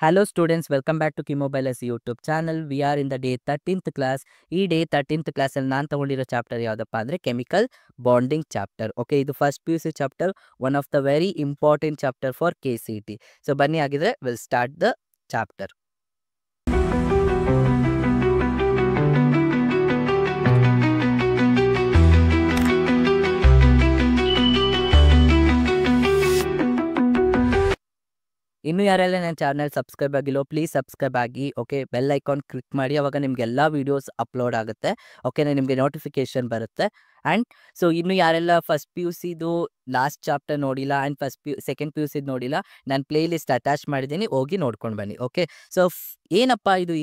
Hello students, welcome back to Kimobile's YouTube channel. We are in the day 13th class. ಈ day 13th class ಅಲ್ಲಿ ನಾನು ತಗೊಂಡಿರೋ chapter ಯಾವುದಪ್ಪ ಅಂದ್ರೆ chemical bonding chapter. Okay, ಇದು first PUC chapter, one of the very important chapter for KCET. So ಬನ್ನಿ, ಆಗಿದ್ರೆ will start the chapter. ಇನ್ನು ಯಾರೆಲ್ಲ ನನ್ನ ಚಾನಲ್ ಸಬ್ಸ್ಕ್ರೈಬ್ ಆಗಿಲ್ಲೋ ಪ್ಲೀಸ್ ಸಬ್ಸ್ಕ್ರೈಬ್ ಆಗಿ. ಓಕೆ, ಬೆಲ್ ಐಕಾನ್ ಕ್ಲಿಕ್ ಮಾಡಿ, ಅವಾಗ ನಿಮ್ಗೆ ಎಲ್ಲ ವೀಡಿಯೋಸ್ ಅಪ್ಲೋಡ್ ಆಗುತ್ತೆ. ಓಕೆನಾ, ನಿಮಗೆ ನೋಟಿಫಿಕೇಶನ್ ಬರುತ್ತೆ. ಆ್ಯಂಡ್ ಸೊ ಇನ್ನು ಯಾರೆಲ್ಲ ಫಸ್ಟ್ PUCದು ಲಾಸ್ಟ್ ಚಾಪ್ಟರ್ ನೋಡಿಲ್ಲ ಆ್ಯಂಡ್ ಸೆಕೆಂಡ್ PUCದು ನೋಡಿಲ್ಲ, ನಾನು ಪ್ಲೇ ಲಿಸ್ಟ್ ಅಟ್ಯಾಚ್ ಮಾಡಿದ್ದೀನಿ, ಹೋಗಿ ನೋಡ್ಕೊಂಡು ಬನ್ನಿ. ಓಕೆ, ಸೊ ಏನಪ್ಪ ಇದು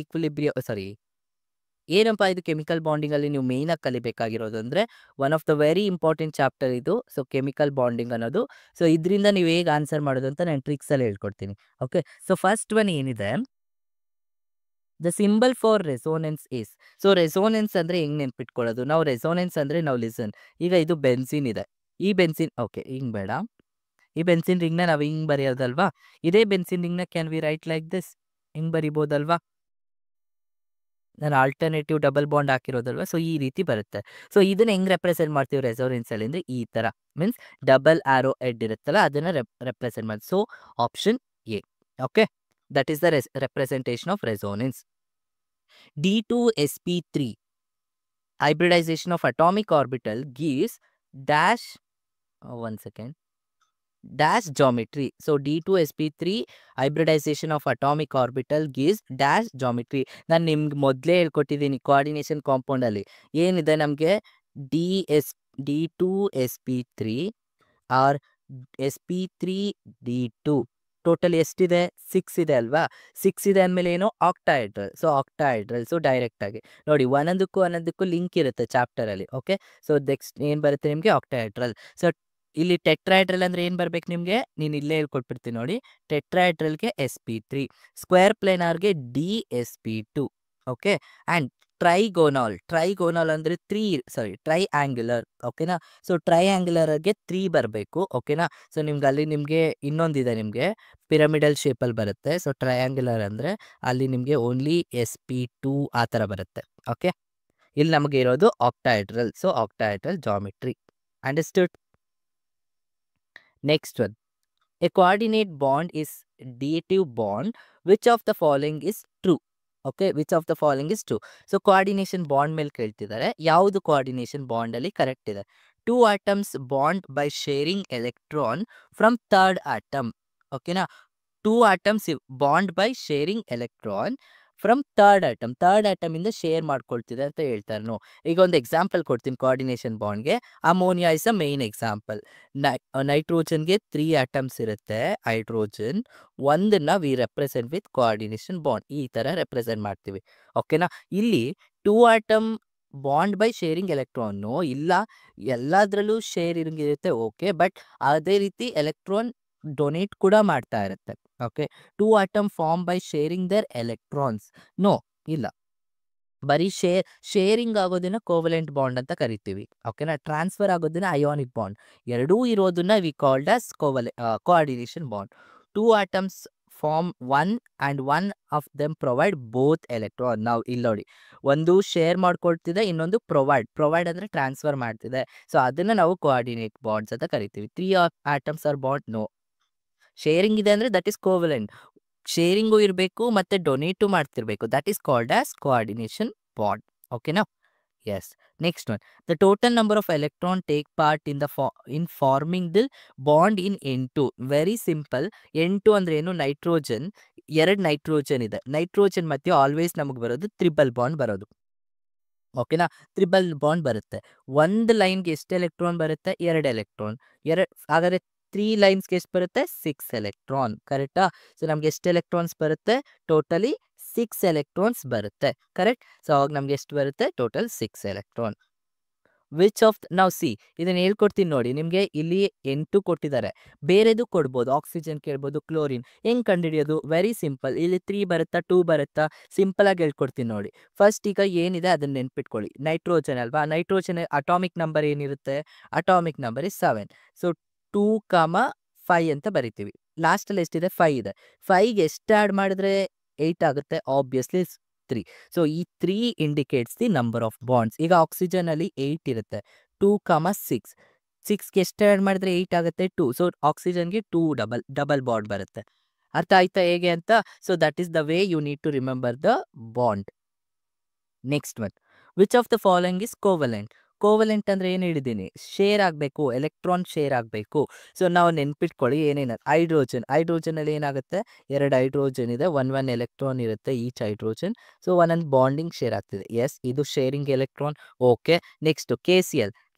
ಏನಪ್ಪ ಇದು ಕೆಮಿಕಲ್ ಬಾಂಡಿಂಗಲ್ಲಿ ನೀವು ಮೇಯ್ನಾಗಿ ಕಲಿಬೇಕಾಗಿರೋದು ಅಂದರೆ one of the very important chapter ಇದು. ಸೊ ಕೆಮಿಕಲ್ ಬಾಂಡಿಂಗ್ ಅನ್ನೋದು, ಸೊ ಇದರಿಂದ ನೀವು ಹೇಗೆ ಆನ್ಸರ್ ಮಾಡೋದು ಅಂತ ನಾನು ಟ್ರಿಕ್ಸಲ್ಲಿ ಹೇಳ್ಕೊಡ್ತೀನಿ. ಓಕೆ, ಸೊ ಫಸ್ಟ್ ಒನ್ ಏನಿದೆ, the symbol for resonance is. So resonance ಅಂದರೆ ಹೆಂಗೆ ನೆನ್ಪಿಟ್ಕೊಳ್ಳೋದು ನಾವು? ರೆಸೋನೆನ್ಸ್ ಅಂದರೆ ನಾವು ಲಿಸನ್. ಈಗ ಇದು ಬೆನ್ಸಿನ್ ಇದೆ, ಈ ಬೆನ್ಸಿನ್, ಓಕೆ ಹಿಂಗೆ ಬೇಡ, ಈ ಬೆನ್ಸಿನ್ ರಿಂಗ್ನ ನಾವು ಹಿಂಗೆ ಬರೆಯೋದಲ್ವಾ? ಇದೇ ಬೆನ್ಸಿನ್ ರಿಂಗ್ನ can we write like this, ಹಿಂಗೆ ಬರಿಬೋದಲ್ವಾ? ನಾನು ಆಲ್ಟರ್ನೇಟಿವ್ ಡಬಲ್ ಬಾಂಡ್ ಹಾಕಿರೋದಲ್ವ, ಸೊ ಈ ರೀತಿ ಬರುತ್ತೆ. ಸೊ ಇದನ್ನ ಹೆಂಗೆ ರೆಪ್ರೆಸೆಂಟ್ ಮಾಡ್ತೀವಿ ರೆಸೋನೆನ್ಸ್ ಅಲ್ಲಿ ಅಂದರೆ ಈ ಥರ, ಮೀನ್ಸ್ ಡಬಲ್ ಆರೋ ಹೆಡ್ ಇರುತ್ತಲ್ಲ, ಅದನ್ನು ರೆಪ್ರೆಸೆಂಟ್ ಮಾಡಿ. So option A. Okay, that is the representation of resonance. D2sp3 hybridization of atomic orbital gives dash one second dash geometry. So D2sp3 hybridization of atomic orbital gives dash geometry. ನಾನು ನಿಮ್ಗೆ ಮೊದಲೇ ಹೇಳ್ಕೊಟ್ಟಿದ್ದೀನಿ coordination ಕಾಂಪೌಂಡಲ್ಲಿ ಏನಿದೆ, ನಮಗೆ D2sp3 R sp3d2 total ಎಷ್ಟಿದೆ? 6 ಇದೆ ಅಲ್ವಾ? 6 ಇದೆ ಅಂದಮೇಲೆ ಏನು? ಆಕ್ಟಾಹೆಡ್ರಲ್. ಸೊ ಆಕ್ಟಾಹೆಡ್ರಲ್, ಸೊ ಡೈರೆಕ್ಟಾಗಿ ನೋಡಿ, ಒಂದೊಂದಕ್ಕೂ ಲಿಂಕ್ ಇರುತ್ತೆ ಚಾಪ್ಟರಲ್ಲಿ. ಓಕೆ, ಸೊ ನೆಕ್ಸ್ಟ್ ಏನು ಬರುತ್ತೆ ನಿಮಗೆ? ಆಕ್ಟಾಹೆಡ್ರಲ್. ಸೊ ಇಲ್ಲಿ ಟೆಟ್ರಾಹೆಡ್ರಲ್ ಅಂದರೆ ಏನು ಬರ್ಬೇಕು ನಿಮಗೆ? ನೀನು ಇಲ್ಲೇ ಹೇಳ್ಕೊಟ್ಬಿಡ್ತೀನಿ ನೋಡಿ. ಟೆಟ್ರಾಹೆಡ್ರಲ್ಗೆ sp3, ಸ್ಕ್ವೇರ್ ಪ್ಲೇನಾರ್ಗೆ DsP2. ಓಕೆ, ಆ್ಯಂಡ್ ಟ್ರೈಗೋನಾಲ್ ಅಂದರೆ ಟ್ರೈಆಂಗ್ಯುಲರ್. ಓಕೆನಾ, ಸೊ ಟ್ರೈಆಂಗ್ಯುಲರ್ಗೆ 3 ಬರಬೇಕು. ಓಕೆನಾ, ಸೊ ನಿಮಗೆ ಇನ್ನೊಂದಿದೆ, ನಿಮಗೆ ಪಿರಮಿಡಲ್ ಶೇಪಲ್ಲಿ ಬರುತ್ತೆ. ಸೊ ಟ್ರೈಆಂಗ್ಯುಲರ್ ಅಂದರೆ ಅಲ್ಲಿ ನಿಮಗೆ ಓನ್ಲಿ sp2 ಆ ಥರ ಬರುತ್ತೆ. ಓಕೆ, ಇಲ್ಲಿ ನಮಗೆ ಇರೋದು octahedral. So octahedral geometry. Understood? Next one, a coordinate bond is dative bond, which of the following is true? Okay, which of the following is true. So coordination bond ಮೇಲೆ ಕೇಳ್ತಿದ್ದಾರೆ, ಯಾವುದು coordination ಬಾಂಡಲ್ಲಿ correct ಇದೆ? 2 atoms bond by sharing electron from third atom. ಓಕೆನಾ, 2 atoms bond by sharing electron from third atom ಇಂದ share ಮಾಡ್ಕೊಳ್ತಿದೆ ಅಂತ ಹೇಳ್ತಾರೆ. ಈಗ ಒಂದು ಎಕ್ಸಾಂಪಲ್ ಕೊಡ್ತೀನಿ coordination ಬಾಂಡ್ಗೆ. Ammonia is a main example. ನೈಟ್ರೋಜನ್ಗೆ 3 atoms ಇರುತ್ತೆ, ಹೈಡ್ರೋಜನ್ ಒಂದನ್ನ we represent with coordination bond, ಈ ಥರ ರೆಪ್ರೆಸೆಂಟ್ ಮಾಡ್ತೀವಿ. ಓಕೆನಾ, ಇಲ್ಲಿ 2 atom bond by sharing electron ಇಲ್ಲ, ಎಲ್ಲದರಲ್ಲೂ ಶೇರ್ ಇರುತ್ತೆ. ಓಕೆ, ಬಟ್ ಅದೇ ರೀತಿ ಎಲೆಕ್ಟ್ರಾನ್ ಡೊನೇಟ್ ಕೂಡ ಮಾಡ್ತಾ ಇರುತ್ತೆ. Okay, 2 atom form by sharing their electrons. No, ಇಲ್ಲ, ಬರೀ ಶೇರಿಂಗ್ ಆಗೋದನ್ನ ಕೋವಲೆಂಟ್ ಬಾಂಡ್ ಅಂತ ಕರಿತೀವಿ. ಓಕೆನಾ, ಟ್ರಾನ್ಸ್ಫರ್ ಆಗೋದನ್ನ ಅಯಾನಿಕ್ ಬಾಂಡ್. ಎರಡೂ ಇರೋದನ್ನ we called as coordination bond. 2 atoms form one and one of them provide both electron. ನಾವು ಇಲ್ಲಿ ನೋಡಿ, ಒಂದು ಶೇರ್ ಮಾಡ್ಕೊಳ್ತಿದೆ, ಇನ್ನೊಂದು ಪ್ರೊವೈಡ್ ಅಂದರೆ ಟ್ರಾನ್ಸ್ಫರ್ ಮಾಡ್ತಿದೆ. ಸೊ ಅದನ್ನು ನಾವು ಕೋಆರ್ಡಿನೇಟ್ ಬಾಂಡ್ಸ್ ಅಂತ ಕರಿತೀವಿ. 3 atoms are bond. No, sharing ಇದೆ ಅಂದರೆ ದಟ್ ಈಸ್ ಕೋವಲೆಂಟ್. ಶೇರಿಂಗು ಇರಬೇಕು ಮತ್ತು ಡೊನೇಟು ಮಾಡ್ತಿರ್ಬೇಕು, that is called as coordination bond. ಓಕೆನಾ? Yes. Next one, the total number of electron take part in forming the bond in N2. Very simple. N2 ಅಂದರೆ ಏನು? Nitrogen, 2 nitrogen ಇದೆ. Nitrogen ಮಧ್ಯೆ always ನಮಗೆ ಬರೋದು ಟ್ರಿಬಲ್ ಬಾಂಡ್ ಬರೋದು. ಓಕೆನಾ, triple bond ಬರುತ್ತೆ. ಒಂದು ಲೈನ್ಗೆ ಎಷ್ಟು ಎಲೆಕ್ಟ್ರಾನ್ ಬರುತ್ತೆ? 2 ಎಲೆಕ್ಟ್ರಾನ್. ಹಾಗಾದರೆ 3 ಲೈನ್ಸ್ಗೆ ಎಷ್ಟು ಬರುತ್ತೆ? 6 ಎಲೆಕ್ಟ್ರಾನ್. ಕರೆಕ್ಟಾ? ಸೊ ನಮ್ಗೆ ಎಷ್ಟು ಎಲೆಕ್ಟ್ರಾನ್ಸ್ ಬರುತ್ತೆ? ಟೋಟಲಿ 6 ಎಲೆಕ್ಟ್ರಾನ್ಸ್ ಬರುತ್ತೆ. ಕರೆಕ್ಟ್? ಸೊ ಅವಾಗ ನಮ್ಗೆ ಎಷ್ಟು ಬರುತ್ತೆ? Total 6 electron. ವಿಚ್ ಆಫ್ ನಾವು ಇದನ್ನು ಹೇಳ್ಕೊಡ್ತೀನಿ ನೋಡಿ. ನಿಮಗೆ ಇಲ್ಲಿ N2 ಕೊಟ್ಟಿದ್ದಾರೆ, ಬೇರೆದು ಕೊಡ್ಬೋದು, ಆಕ್ಸಿಜನ್ ಕೇಳ್ಬೋದು, ಕ್ಲೋರಿನ್. ಹೆಂಗೆ ಕಂಡುಹಿಡಿಯೋದು? Very simple. ಇಲ್ಲಿ 3 ಬರುತ್ತಾ 2 ಬರುತ್ತಾ? ಸಿಂಪಲಾಗಿ ಹೇಳ್ಕೊಡ್ತೀನಿ ನೋಡಿ. ಫಸ್ಟ್ ಈಗ ಏನಿದೆ ಅದನ್ನು ನೆನ್ಪಿಟ್ಕೊಳ್ಳಿ. ನೈಟ್ರೋಜನ್ ಅಲ್ವಾ? ನೈಟ್ರೋಜನ್ ಅಟಾಮಿಕ್ ನಂಬರ್ ಏನಿರುತ್ತೆ? Atomic number is 7. ಸೊ 2, 5 ಅಂತ ಬರಿತೀವಿ. ಲಾಸ್ಟಲ್ಲಿ ಎಷ್ಟಿದೆ 5 ಇದೆ. 5ಗೆ ಎಷ್ಟು ಆ್ಯಡ್ ಮಾಡಿದ್ರೆ 8 ಆಗುತ್ತೆ? ಆಬ್ವಿಯಸ್ಲಿ 3. ಸೊ ಈ 3 indicates the number of bonds. ಈಗ ಆಕ್ಸಿಜನಲ್ಲಿ 8 ಇರುತ್ತೆ. 2, 6. 6ಗೆ ಎಷ್ಟು ಆ್ಯಡ್ ಮಾಡಿದ್ರೆ 8 ಆಗುತ್ತೆ? 2. ಸೊ ಆಕ್ಸಿಜನ್ಗೆ 2 ಡಬಲ್ ಬಾಂಡ್ ಬರುತ್ತೆ. ಅರ್ಥ ಆಯ್ತಾ ಹೇಗೆ ಅಂತ? So that is the way you need to remember the bond. Next one, which of the following is covalent? Covalent ಅಂದರೆ ಏನು ಹೇಳಿದ್ದೀನಿ? ಶೇರ್ ಆಗಬೇಕು, ಎಲೆಕ್ಟ್ರಾನ್ ಶೇರ್ ಆಗಬೇಕು. ಸೊ ನಾವು ನೆನ್ಪಿಟ್ಕೊಳ್ಳಿ ಏನೇನು. ಹೈಡ್ರೋಜನಲ್ಲಿ ಏನಾಗುತ್ತೆ? 2 ಹೈಡ್ರೋಜನ್ ಇದೆ, 1 ಎಲೆಕ್ಟ್ರಾನ್ ಇರುತ್ತೆ ಈಚ್ ಹೈಡ್ರೋಜನ್. ಸೊ ಒಂದೊಂದು ಬಾಂಡಿಂಗ್ ಶೇರ್ ಆಗ್ತಿದೆ. ಎಸ್, ಇದು sharing electron. Okay. Next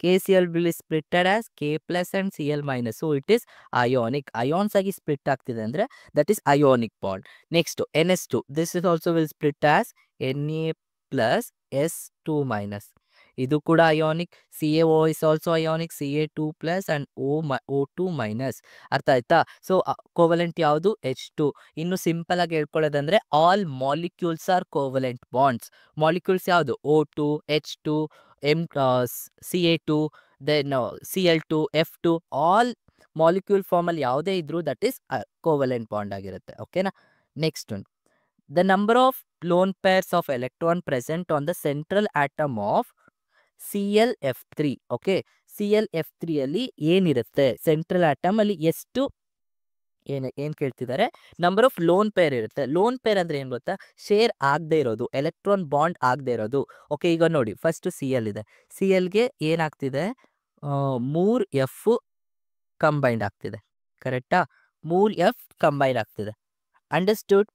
KCl will splitted as K plus and Cl minus. So it is ionic. Ions ಆಗಿ ಸ್ಪ್ಲಿಟ್ ಆಗ್ತಿದೆ ಅಂದರೆ that is ionic bond. Next NH2. This is also will split as Na plus S2 minus. ಇದು ಕೂಡ ionic. CaO is also ionic. Ca2 plus and O2 minus. ಅರ್ಥ ಆಯ್ತಾ? So covalent ಯಾವುದು? H2. ಇನ್ನು simple ಆಗಿ ಹೇಳ್ಕೊಳ್ಳೋದಂದ್ರೆ all molecules are covalent bonds. Molecules ಯಾವುದು? O2, H2, Ca2, then Cl2, F2. All molecule ಫಾರ್ಮಲ್ಲಿ ಯಾವುದೇ ಇದ್ರೂ ದಟ್ ಈಸ್ ಕೋವಲೆಂಟ್ ಬಾಂಡ್ ಆಗಿರುತ್ತೆ. ಓಕೆನಾ? Next one, the number of lone pairs of electron present on the central atom of ClF3. Okay, ClF3 ಅಲ್ಲಿ ಏನಿರುತ್ತೆ? Central atom ಅಲ್ಲಿ ಎಷ್ಟು ಏನು ಕೇಳ್ತಿದ್ದಾರೆ? ನಂಬರ್ ಆಫ್ ಲೋನ್ ಪೇರ್ ಇರುತ್ತೆ. ಲೋನ್ ಪೇರ್ ಅಂದ್ರೆ ಏನು ಗೊತ್ತಾ? ಶೇರ್ ಆಗದೆ ಇರೋದು, ಎಲೆಕ್ಟ್ರಾನ್ ಬಾಂಡ್ ಆಗದೆ ಇರೋದು. ಓಕೆ, ಈಗ ನೋಡಿ, ಫಸ್ಟ್ Cl ಇದೆ. Clಗೆ ಏನಾಗ್ತಿದೆ? 3F ಕಂಬೈಂಡ್ ಆಗ್ತಿದೆ. ಕರೆಕ್ಟಾ? 3F ಕಂಬೈಂಡ್ ಆಗ್ತಿದೆ. ಅಂಡರ್ಸ್ಟುಡ್?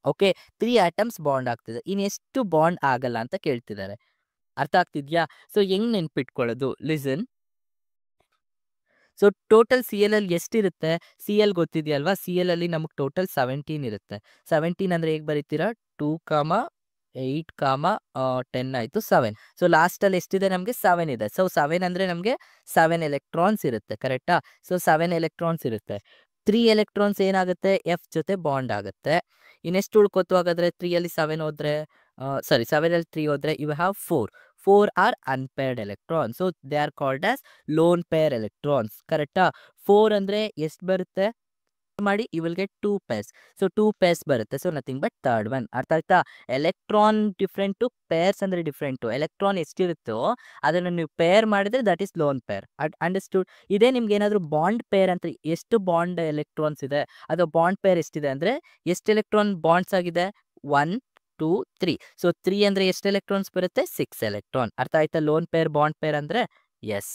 ಓಕೆ, 3 ಆಟಮ್ಸ್ ಬಾಂಡ್ ಆಗ್ತಿದೆ. ಇನ್ನೆಷ್ಟು ಬಾಂಡ್ ಆಗಲ್ಲ ಅಂತ ಕೇಳ್ತಿದ್ದಾರೆ. ಅರ್ಥ ಆಗ್ತಿದ್ಯಾ? ಸೊ ಹೆಂಗ್ ನೆನ್ಪಿಟ್ಕೊಳ್ಳೋದು? ಲಿಸನ್. ಸೊ ಟೋಟಲ್ Cl ಅಲ್ಲಿ ಎಷ್ಟಿರುತ್ತೆ? Cl ಗೊತ್ತಿದೆಯಲ್ವಾ? Cl ಅಲ್ಲಿ ನಮಗೆ ಟೋಟಲ್ 17 ಇರುತ್ತೆ. 17 ಅಂದರೆ ಹೇಗೆ ಬರೀತೀರಾ? 2, 8, 10 ಆಯಿತು, 7. ಸೊ ಲಾಸ್ಟಲ್ಲಿ ಎಷ್ಟಿದೆ? ನಮಗೆ 7 ಇದೆ. ಸೊ 7 ಅಂದರೆ ನಮಗೆ 7 ಎಲೆಕ್ಟ್ರಾನ್ಸ್ ಇರುತ್ತೆ. ಕರೆಕ್ಟಾ? ಸೊ 7 ಎಲೆಕ್ಟ್ರಾನ್ಸ್ ಇರುತ್ತೆ. 3 ಎಲೆಕ್ಟ್ರಾನ್ಸ್ ಏನಾಗುತ್ತೆ? F ಜೊತೆ ಬಾಂಡ್ ಆಗುತ್ತೆ. ಇನ್ನೆಷ್ಟು ಉಳ್ಕೋತು ಹಾಗಾದರೆ? 3ಅಲ್ಲಿ 7 ಹೋದರೆ, 7ಅಲ್ಲಿ 3 ಹೋದರೆ you have 4. 4 are unpaired electrons. So they are called as lone pair electrons. ಕರೆಕ್ಟಾ? 4 ಅಂದರೆ ಎಷ್ಟು ಬರುತ್ತೆ ಮಾಡಿ? You will get 2 pairs. So 2 pairs ಬರುತ್ತೆ. So nothing but third one. ಅರ್ಥ ಆಯ್ತಾ? ಎಲೆಕ್ಟ್ರಾನ್ ಡಿಫ್ರೆಂಟು, ಪೇರ್ಸ್ ಅಂದರೆ ಡಿಫ್ರೆಂಟು. ಎಲೆಕ್ಟ್ರಾನ್ ಎಷ್ಟಿರುತ್ತೋ ಅದನ್ನು ನೀವು ಪೇರ್ ಮಾಡಿದರೆ that is lone pair. Understood? ಇದೇ ನಿಮ್ಗೆ ಏನಾದರೂ ಬಾಂಡ್ ಪೇರ್ ಅಂತ, ಎಷ್ಟು ಬಾಂಡ್ ಎಲೆಕ್ಟ್ರಾನ್ಸ್ ಇದೆ ಅದು ಬಾಂಡ್ ಪೇರ್ ಎಷ್ಟಿದೆ ಅಂದರೆ ಎಷ್ಟು ಎಲೆಕ್ಟ್ರಾನ್ ಬಾಂಡ್ಸ್ ಆಗಿದೆ? 1, 2, 3. ಸೊ 3 ಅಂದರೆ ಎಷ್ಟು ಎಲೆಕ್ಟ್ರಾನ್ಸ್ ಬರುತ್ತೆ? 6 ಎಲೆಕ್ಟ್ರಾನ್. ಅರ್ಥ ಆಯ್ತಾ? ಲೋನ್ ಪೇರ್, ಬಾಂಡ್ ಪೇರ್ ಅಂದರೆ? Yes.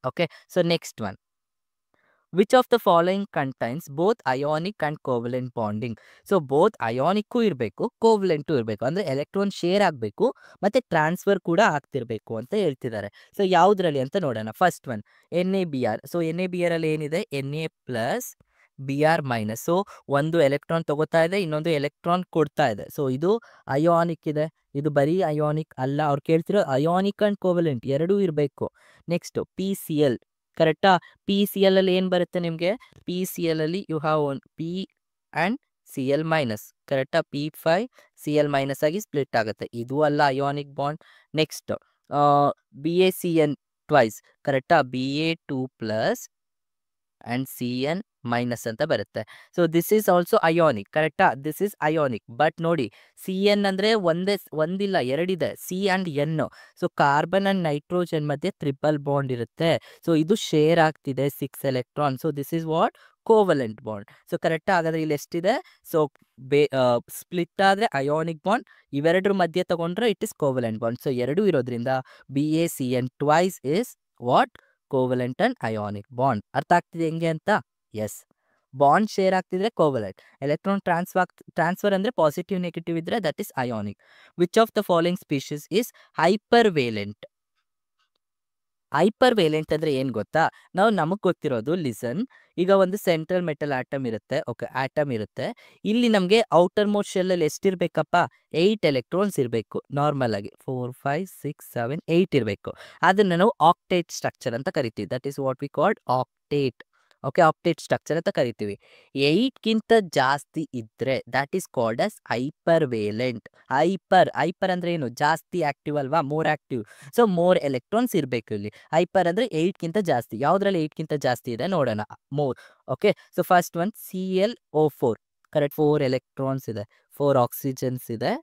Okay, so next one, which of the following contains both ionic and covalent bonding? So both ionic ಇರಬೇಕು, ಕೋವಲೆಂಟು ಇರಬೇಕು. ಅಂದರೆ ಎಲೆಕ್ಟ್ರಾನ್ ಶೇರ್ ಆಗಬೇಕು ಮತ್ತು ಟ್ರಾನ್ಸ್ಫರ್ ಕೂಡ ಆಗ್ತಿರಬೇಕು ಅಂತ ಹೇಳ್ತಿದ್ದಾರೆ. ಸೊ ಯಾವುದರಲ್ಲಿ ಅಂತ ನೋಡೋಣ. First one NaBr. So NaBr ಅಲ್ಲಿ ಏನಿದೆ? Na plus Br minus. So ಒಂದು ಎಲೆಕ್ಟ್ರಾನ್ ತಗೋತಾ ಇದೆ, ಇನ್ನೊಂದು ಎಲೆಕ್ಟ್ರಾನ್ ಕೊಡ್ತಾ ಇದೆ. ಸೊ ಇದು ಅಯೋನಿಕ್ ಇದೆ, ಇದು ಬರೀ ಅಯೋನಿಕ್ ಅಲ್ಲ. ಅವ್ರು ಕೇಳ್ತಿರೋ ಅಯೋನಿಕ್ ಆ್ಯಂಡ್ ಕೋವಲೆಂಟ್ ಎರಡೂ ಇರಬೇಕು. Next PCl. ಕರೆಕ್ಟಾ? PCl ಅಲ್ಲಿ ಏನು ಬರುತ್ತೆ ನಿಮಗೆ? PCl ಅಲ್ಲಿ you have one P and Cl minus. ಕರೆಕ್ಟಾ? P5 Cl ಮೈನಸ್ ಆಗಿ ಸ್ಪ್ಲಿಟ್ ಆಗುತ್ತೆ. ಇದು ಅಲ್ಲ ionic bond. Next BaCN twice. ಕರೆಕ್ಟಾ? Ba2 plus and Cn minus ಅಂತ ಬರುತ್ತೆ. So this is also ionic. ಕರೆಕ್ಟಾ? This is ionic. ಬಟ್ ನೋಡಿ, Cn ಅಂದರೆ ಒಂದಿಲ್ಲ, ಎರಡಿದೆ, C and N. So carbon and nitrogen ಮಧ್ಯೆ ಟ್ರಿಪಲ್ ಬಾಂಡ್ ಇರುತ್ತೆ. ಸೊ ಇದು ಶೇರ್ ಆಗ್ತಿದೆ 6 electron. So this is what? Covalent bond. So ಕರೆಕ್ಟಾ? ಹಾಗಾದರೆ ಇಲ್ಲಿ ಎಷ್ಟಿದೆ? ಸೊ ಸ್ಪ್ಲಿಟ್ ಆದರೆ ಅಯೋನಿಕ್ ಬಾಂಡ್, ಇವೆರಡರ ಮಧ್ಯೆ ತಗೊಂಡ್ರೆ it is covalent bond. So ಎರಡೂ ಇರೋದ್ರಿಂದ BaCN twice is what? Covalent and ionic bond. ಅರ್ಥ ಆಗ್ತಿದೆ ಹೆಂಗೆ ಅಂತ? ಎಸ್. ಬಾಂಡ್ ಶೇರ್ ಆಗ್ತಿದ್ರೆ ಕೋವಲೆಂಟ್, ಎಲೆಕ್ಟ್ರಾನ್ ಟ್ರಾನ್ಸ್ಫರ್ ಅಂದರೆ ಪಾಸಿಟಿವ್ ನೆಗೆಟಿವ್ ಇದ್ದರೆ that is ionic. Which of the following species is hypervalent? Hypervalent ಅಂದರೆ ಏನು ಗೊತ್ತಾ? ನಮಗೆ ಗೊತ್ತಿರೋದು, ಲಿಸನ್. ಈಗ ಒಂದು ಸೆಂಟ್ರಲ್ ಮೆಟಲ್ ಆಟಮ್ ಇರುತ್ತೆ. ಓಕೆ, ಆಟಮ್ ಇರುತ್ತೆ. ಇಲ್ಲಿ ನಮಗೆ ಔಟರ್ ಮೋಸ್ಟ್ ಶೆಲ್ಲಲ್ಲಿ ಎಷ್ಟಿರಬೇಕಪ್ಪ? 8 ಎಲೆಕ್ಟ್ರಾನ್ಸ್ ಇರಬೇಕು. ನಾರ್ಮಲ್ ಆಗಿ 4, 5, 6, 7, 8 ಇರಬೇಕು. ಅದನ್ನು ನಾವು ಆಕ್ಟೇಟ್ ಸ್ಟ್ರಕ್ಚರ್ ಅಂತ ಕರಿತೀವಿ. That is what we called octet. Okay, octet structure ಅಂತ ಕರಿತೀವಿ. 8ಗಿಂತ ಜಾಸ್ತಿ ಇದ್ರೆ that is called as hypervalent. Hyper ಅಂದ್ರೆ ಏನು? ಜಾಸ್ತಿ ಆಕ್ಟಿವ್ ಅಲ್ವಾ, more active. So more electrons ಇರಬೇಕು ಇಲ್ಲಿ. ಹೈಪರ್ ಅಂದ್ರೆ 8ಗಿಂತ ಜಾಸ್ತಿ. ಯಾವ್ದ್ರಲ್ಲಿ 8ಗಿಂತ ಜಾಸ್ತಿ ಇದೆ ನೋಡೋಣ. More. Okay, so first one ClO4. Correct, 4 electrons ಇದೆ, 4 ಆಕ್ಸಿಜನ್ಸ್ ಇದೆ,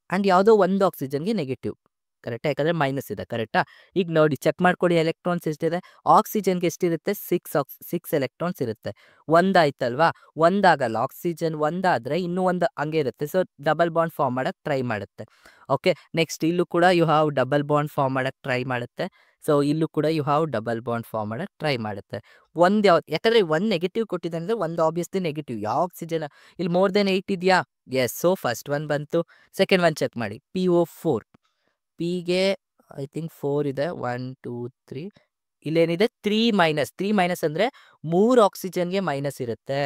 ಅಂಡ್ ಯಾವುದೋ ಒಂದು ಆಕ್ಸಿಜನ್ಗೆ ನೆಗೆಟಿವ್. ಕರೆಕ್ಟಾ? ಯಾಕಂದ್ರೆ ಮೈನಸ್ ಇದೆ. ಕರೆಕ್ಟಾ? ಈಗ ನೋಡಿ, ಚೆಕ್ ಮಾಡ್ಕೊಳ್ಳಿ ಎಲೆಕ್ಟ್ರಾನ್ಸ್ ಎಷ್ಟಿದೆ. ಆಕ್ಸಿಜನ್ಗೆ ಎಷ್ಟಿರುತ್ತೆ? 6 ಎಲೆಕ್ಟ್ರಾನ್ಸ್ ಇರುತ್ತೆ. ಒಂದಾಯ್ತಲ್ವಾ? ಒಂದಾಗಲ್ಲ. ಆಕ್ಸಿಜನ್ ಒಂದಾದ್ರೆ ಇನ್ನೂ ಒಂದು ಹಂಗೆ ಇರುತ್ತೆ. ಸೊ ಡಬಲ್ ಬಾಂಡ್ ಫಾರ್ಮ್ ಮಾಡಕ್ಕೆ ಟ್ರೈ ಮಾಡುತ್ತೆ. ಓಕೆ, ನೆಕ್ಸ್ಟ್ ಇಲ್ಲೂ ಕೂಡ you have double bond form ಮಾಡಕ್ಕೆ ಟ್ರೈ ಮಾಡುತ್ತೆ. ಸೊ ಇಲ್ಲೂ ಕೂಡ you have double bond form ಮಾಡಕ್ಕೆ ಟ್ರೈ ಮಾಡುತ್ತೆ. ಒಂದು ಯಾವ್ದು? ಯಾಕಂದ್ರೆ ಒಂದು ನೆಗೆಟಿವ್ ಕೊಟ್ಟಿದೆ ಅಂದರೆ ಒಂದು ಆಬ್ವಿಯಸ್ಲಿ ನೆಗೆಟಿವ್. ಯಾವ ಆಕ್ಸಿಜನ್ ಇಲ್ಲಿ ಮೋರ್ ದೆನ್ 8 ಇದೆಯಾ? ಎಸ್. ಸೊ ಫಸ್ಟ್ ಒನ್ ಬಂತು. ಸೆಕೆಂಡ್ ಒನ್ ಚೆಕ್ ಮಾಡಿ, PO4. ಪಿಗೆ ಐ ಥಿಂಕ್ 4 ಇದೆ. 1 2 3. ಇಲ್ಲೇನಿದೆ? 3 ಮೈನಸ್. 3 ಮೈನಸ್ ಅಂದರೆ 3 ಆಕ್ಸಿಜನ್ಗೆ ಮೈನಸ್ ಇರುತ್ತೆ.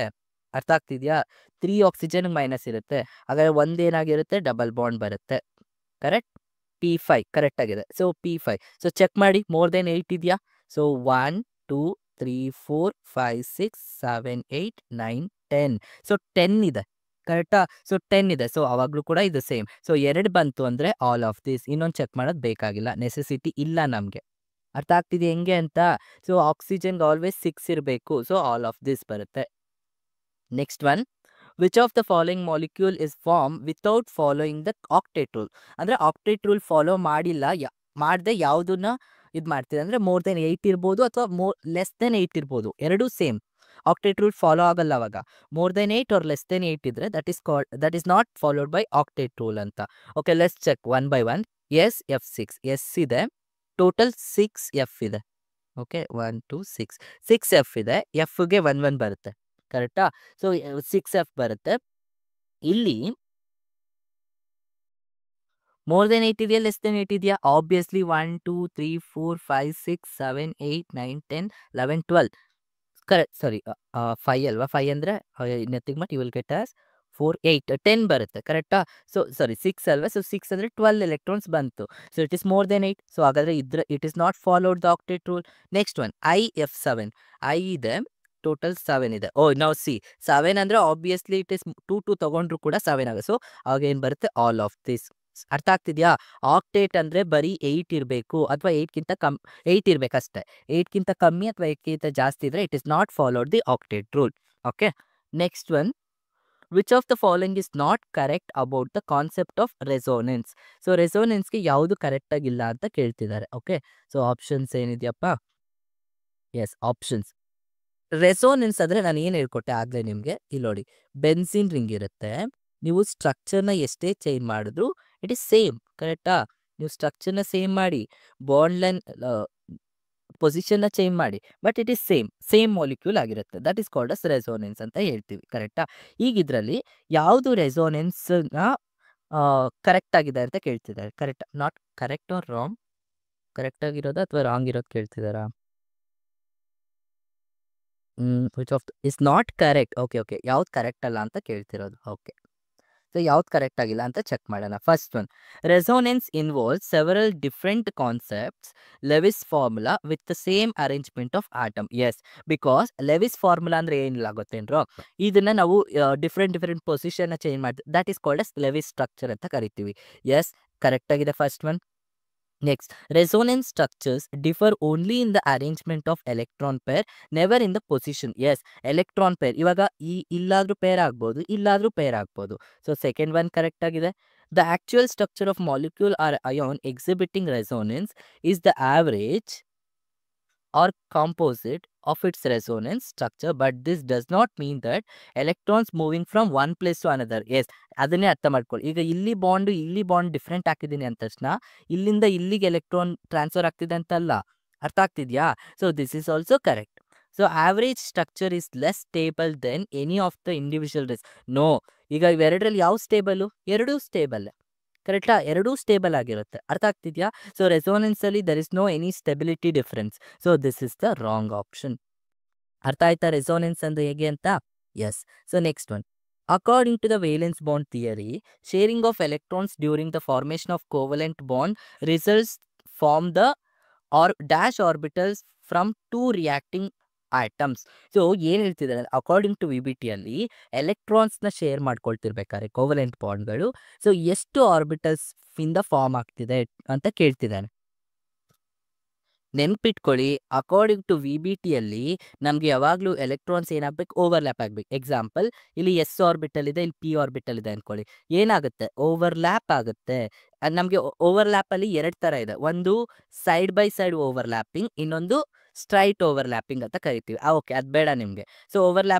ಅರ್ಥ ಆಗ್ತಿದೆಯಾ? 3 ಆಕ್ಸಿಜನ್ಗೆ ಮೈನಸ್ ಇರುತ್ತೆ. ಹಾಗಾದ್ರೆ ಒಂದೇನಾಗಿರುತ್ತೆ? ಡಬಲ್ ಬಾಂಡ್ ಬರುತ್ತೆ. ಕರೆಕ್ಟ್? P5 ಕರೆಕ್ಟ್ ಆಗಿದೆ. So P5. ಸೊ ಚೆಕ್ ಮಾಡಿ, ಮೋರ್ ದೆನ್ 8 ಇದೆಯಾ? ಸೊ 1 2 3 4 5 6 7 8 9 10. ಸೊ 10 ಇದೆ. ಕರೆಕ್ಟಾ? ಸೊ 10 ಇದೆ. ಸೊ ಅವಾಗಲೂ ಕೂಡ ಇದು ಸೇಮ್. ಸೊ 2 ಬಂತು ಅಂದರೆ ಆಲ್ ಆಫ್ ದಿಸ್. ಇನ್ನೊಂದು ಚೆಕ್ ಮಾಡೋದು ಬೇಕಾಗಿಲ್ಲ, ನೆಸೆಸಿಟಿ ಇಲ್ಲ ನಮಗೆ. ಅರ್ಥ ಆಗ್ತಿದೆ ಹೆಂಗೆ ಅಂತ? ಸೊ ಆಕ್ಸಿಜನ್ಗೆ ಆಲ್ವೇಸ್ 6 ಇರಬೇಕು. ಸೊ ಆಲ್ ಆಫ್ ದಿಸ್ ಬರುತ್ತೆ. Next one, which of the following molecule is form without following the octet rule. ಅಂದರೆ ಆಕ್ಟೇಟ್ ರೂಲ್ ಫಾಲೋ ಮಾಡಿಲ್ಲ, ಮಾಡದೆ ಯಾವುದನ್ನ ಇದು ಮಾಡ್ತಿದೆ ಅಂದರೆ ಮೋರ್ ದೆನ್ 8 ಇರ್ಬೋದು ಅಥವಾ ಲೆಸ್ ದೆನ್ 8 ಇರ್ಬೋದು. ಎರಡೂ ಸೇಮ್. ಆಕ್ಟೇಟ್ ರೂಲ್ ಫಾಲೋ ಆಗಲ್ಲ ಅವಾಗ. More than 8 or less than 8 ಇದ್ರೆ that is not followed by octet rule ಅಂತ. Okay, let's check one by one. F6 S ಇದೆ, ಟೋಟಲ್ 6 ಎಫ್ ಇದೆ. ಓಕೆ, 1 2 6 6 ಎಫ್ ಇದೆ. ಎಫ್ಗೆ 1 1 ಬರುತ್ತೆ. ಕರೆಕ್ಟಾ? ಸೊ 6 ಎಫ್ ಬರುತ್ತೆ. ಇಲ್ಲಿ ಮೋರ್ ದೆನ್ 8 ಇದೆಯಾ, ಲೆಸ್ ದೆನ್ 8 ಇದೆಯಾ? ಆಬ್ವಿಯಸ್ಲಿ 1 2 3 4 5 6 7 8 9 10 11 12. ಕರೆಕ್ಟ್. ಸಾರಿ, 5 ಅಲ್ವಾ? 5 ಅಂದರೆ nothing but you will get as 4 8 10 ಬರುತ್ತೆ. ಕರೆಕ್ಟಾ? ಸೊ ಸಾರಿ 6 ಅಲ್ವಾ? ಸೊ 6 ಅಂದರೆ 12 ಎಲೆಕ್ಟ್ರಾನ್ಸ್ ಬಂತು. So it is more than 8. So ಹಾಗಾದರೆ it is not followed the octet rule. Next one IF7. I ಇದೆ, ಟೋಟಲ್ 7 ಇದೆ. ಓ ನಾವು 7 ಅಂದರೆ ಆಬ್ವಿಯಸ್ಲಿ ಇಟ್ ಇಸ್ 2 2 ತಗೊಂಡ್ರು ಕೂಡ 7 ಆಗುತ್ತೆ. ಸೊ ಆಗ ಏನು ಬರುತ್ತೆ? All of this. ಅರ್ಥ ಆಗ್ತಿದೆಯಾ? ಆಕ್ಟೇಟ್ ಅಂದರೆ ಬರೀ 8 ಇರಬೇಕು ಅಥವಾ 8ಗಿಂತ 8 ಇರಬೇಕಷ್ಟೇ. 8ಗಿಂತ ಕಮ್ಮಿ ಅಥವಾ 8ಗಿಂತ ಜಾಸ್ತಿ ಇದ್ರೆ it is not followed the octet rule. Okay, next one, which of the following is not correct about the concept of resonance. So ರೆಸೋನೆನ್ಸ್ಗೆ ಯಾವುದು ಕರೆಕ್ಟಾಗಿಲ್ಲ ಅಂತ ಕೇಳ್ತಿದ್ದಾರೆ. ಓಕೆ, ಸೊ ಆಪ್ಷನ್ಸ್ ಏನಿದೆಯಪ್ಪ? Yes, options. ರೆಸೋನೆನ್ಸ್ ಅಂದರೆ ನಾನು ಏನು ಹೇಳ್ಕೊಟ್ಟೆ ಆಗಲೇ ನಿಮಗೆ. ಇಲ್ಲಿ ನೋಡಿ, ಬೆನ್ಸಿನ್ ರಿಂಗ್ ಇರುತ್ತೆ. ನೀವು ಸ್ಟ್ರಕ್ಚರ್ನ ಎಷ್ಟೇ ಚೇಂಜ್ ಮಾಡಿದ್ರು ಇಟ್ ಈಸ್ ಸೇಮ್. ಕರೆಕ್ಟಾ? ನೀವು ಸ್ಟ್ರಕ್ಚರ್ನ ಸೇಮ್ ಮಾಡಿ, ಬಾಂಡ್ ಲೈನ್ ಪೊಸಿಷನ್ನ ಚೇಂಜ್ ಮಾಡಿ, but it is same molecule ಆಗಿರುತ್ತೆ. That is called as resonance ಅಂತ ಹೇಳ್ತೀವಿ. ಕರೆಕ್ಟಾ? ಈಗ ಇದರಲ್ಲಿ ಯಾವುದು ರೆಸೋನೆನ್ಸ್ನ ಕರೆಕ್ಟ್ ಆಗಿದೆ ಅಂತ ಕೇಳ್ತಿದ್ದಾರೆ. Correct, not correct or wrong? Correct ಆಗಿರೋದು ಅಥವಾ ರಾಂಗ್ ಇರೋದು ಕೇಳ್ತಿದ್ದಾರಾ? Which of is not correct. Okay, ಯಾವ್ದು ಕರೆಕ್ಟ್ ಅಲ್ಲ ಅಂತ ಕೇಳ್ತಿರೋದು. ಓಕೆ, ಸೊ ಯಾವ್ದು ಕರೆಕ್ಟ್ ಆಗಿಲ್ಲ ಅಂತ ಚೆಕ್ ಮಾಡೋಣ. First one, resonance involve several different concepts Lewis formula with the same arrangement of atom. Yes, because Lewis formula ಅಂದರೆ ಏನಿಲ್ಲ ಗೊತ್ತೇನ್ರೋ? ಇದನ್ನ ನಾವು ಡಿಫ್ರೆಂಟ್ ಪೊಸಿಷನ್ನ ಚೇಂಜ್ ಮಾಡ್ತೀವಿ. That is called as Lewis structure ಅಂತ ಕರಿತೀವಿ. ಎಸ್, ಕರೆಕ್ಟ್ ಆಗಿದೆ first one. Next, resonance structures differ only in the arrangement of electron pair, never in the position. Yes, electron pair. ಇವಾಗ ಇಲ್ಲಾದ್ರೂ ಪೇರ್ ಆಗ್ಬೋದು, ಇಲ್ಲಾದ್ರೂ peer ಆಗ್ಬೋದು. So second one correct ಆಗಿದೆ. The actual structure of molecule or ion exhibiting resonance is the average or composite of its resonance structure, but this does not mean that electrons moving from one place to another. Yes, ಅದನ್ನೇ ಅರ್ಥ ಮಾಡ್ಕೊಳ್ಳಿ. ಈಗ ಇಲ್ಲಿ bond different ಹಾಕಿದ್ದೀನಿ ಅಂದ ತಕ್ಷಣ ಇಲ್ಲಿಂದ ಇಲ್ಲಿಗೆ ಎಲೆಕ್ಟ್ರಾನ್ ಟ್ರಾನ್ಸ್ಫರ್ ಆಗ್ತಿದೆ ಅಂತಲ್ಲ. ಅರ್ಥ ಆಗ್ತಿದ್ಯಾ? So this is also correct. So average structure is less stable than any of the individual no. ಈಗ ಇವೆರಡರಲ್ಲಿ ಯಾವ ಸ್ಟೇಬಲು? ಎರಡೂ ಸ್ಟೇಬಲ್. ಕರೆಕ್ಟಾ? ಎರಡೂ ಸ್ಟೇಬಲ್ ಆಗಿರುತ್ತೆ. ಅರ್ಥ ಆಗ್ತಿದ್ಯಾ? ಸೊ ರೆಸೋನೆನ್ಸಲ್ಲಿ there is no any stability difference. So this is the wrong option. ಅರ್ಥ ಆಯ್ತಾ ರೆಸೋನೆನ್ಸ್ ಅಂದ್ರೆ ಹೇಗೆ ಅಂತ? Yes. So next one, according to the valence bond theory, sharing of electrons during the formation of covalent bond results form the R dash orbitals from two reacting atoms. So ಏನ್ ಹೇಳ್ತಿದ್ದಾರೆ according to VBT ಅಲ್ಲಿ ಎಲೆಕ್ಟ್ರಾನ್ಸ್ನ share ಮಾಡ್ಕೊಳ್ತಿರ್ಬೇಕಾದ್ರೆ covalent ಬಾಂಡ್ಗಳು so ಎಷ್ಟು orbitals ಇಂದ form ಆಗ್ತಿದೆ ಅಂತ ಕೇಳ್ತಿದ್ದಾನೆ. ನೆನ್ಪಿಟ್ಕೊಳ್ಳಿ, ಅಕಾರ್ಡಿಂಗ್ ಟು ವಿಬಿಟಿಯಲ್ಲಿ ನಮ್ಗೆ ಯಾವಾಗಲೂ ಎಲೆಕ್ಟ್ರಾನ್ಸ್ ಏನಾಗಬೇಕು, ಓವರ್ಲ್ಯಾಪ್ ಆಗಬೇಕು. ಎಕ್ಸಾಂಪಲ್, ಇಲ್ಲಿ ಎಸ್ ಆರ್ಬಿಟಲ್ ಇದೆ, ಇಲ್ಲಿ ಪಿ ಆರ್ಬಿಟಲ್ ಇದೆ ಅನ್ಕೊಳ್ಳಿ. ಏನಾಗುತ್ತೆ, ಓವರ್ಲ್ಯಾಪ್ ಆಗುತ್ತೆ. ನಮಗೆ ಓವರ್ಲ್ಯಾಪಲ್ಲಿ ಎರಡು ಥರ ಇದೆ. ಒಂದು ಸೈಡ್ ಬೈ ಸೈಡ್ ಓವರ್ಲ್ಯಾಪಿಂಗ್, ಇನ್ನೊಂದು ಸ್ಟ್ರೈಟ್ ಓವರ್ಲ್ಯಾಪಿಂಗ್ ಅಂತ ಕರಿತೀವಿ. ಓಕೆ, ಅದು ಬೇಡ ನಿಮಗೆ. ಸೊ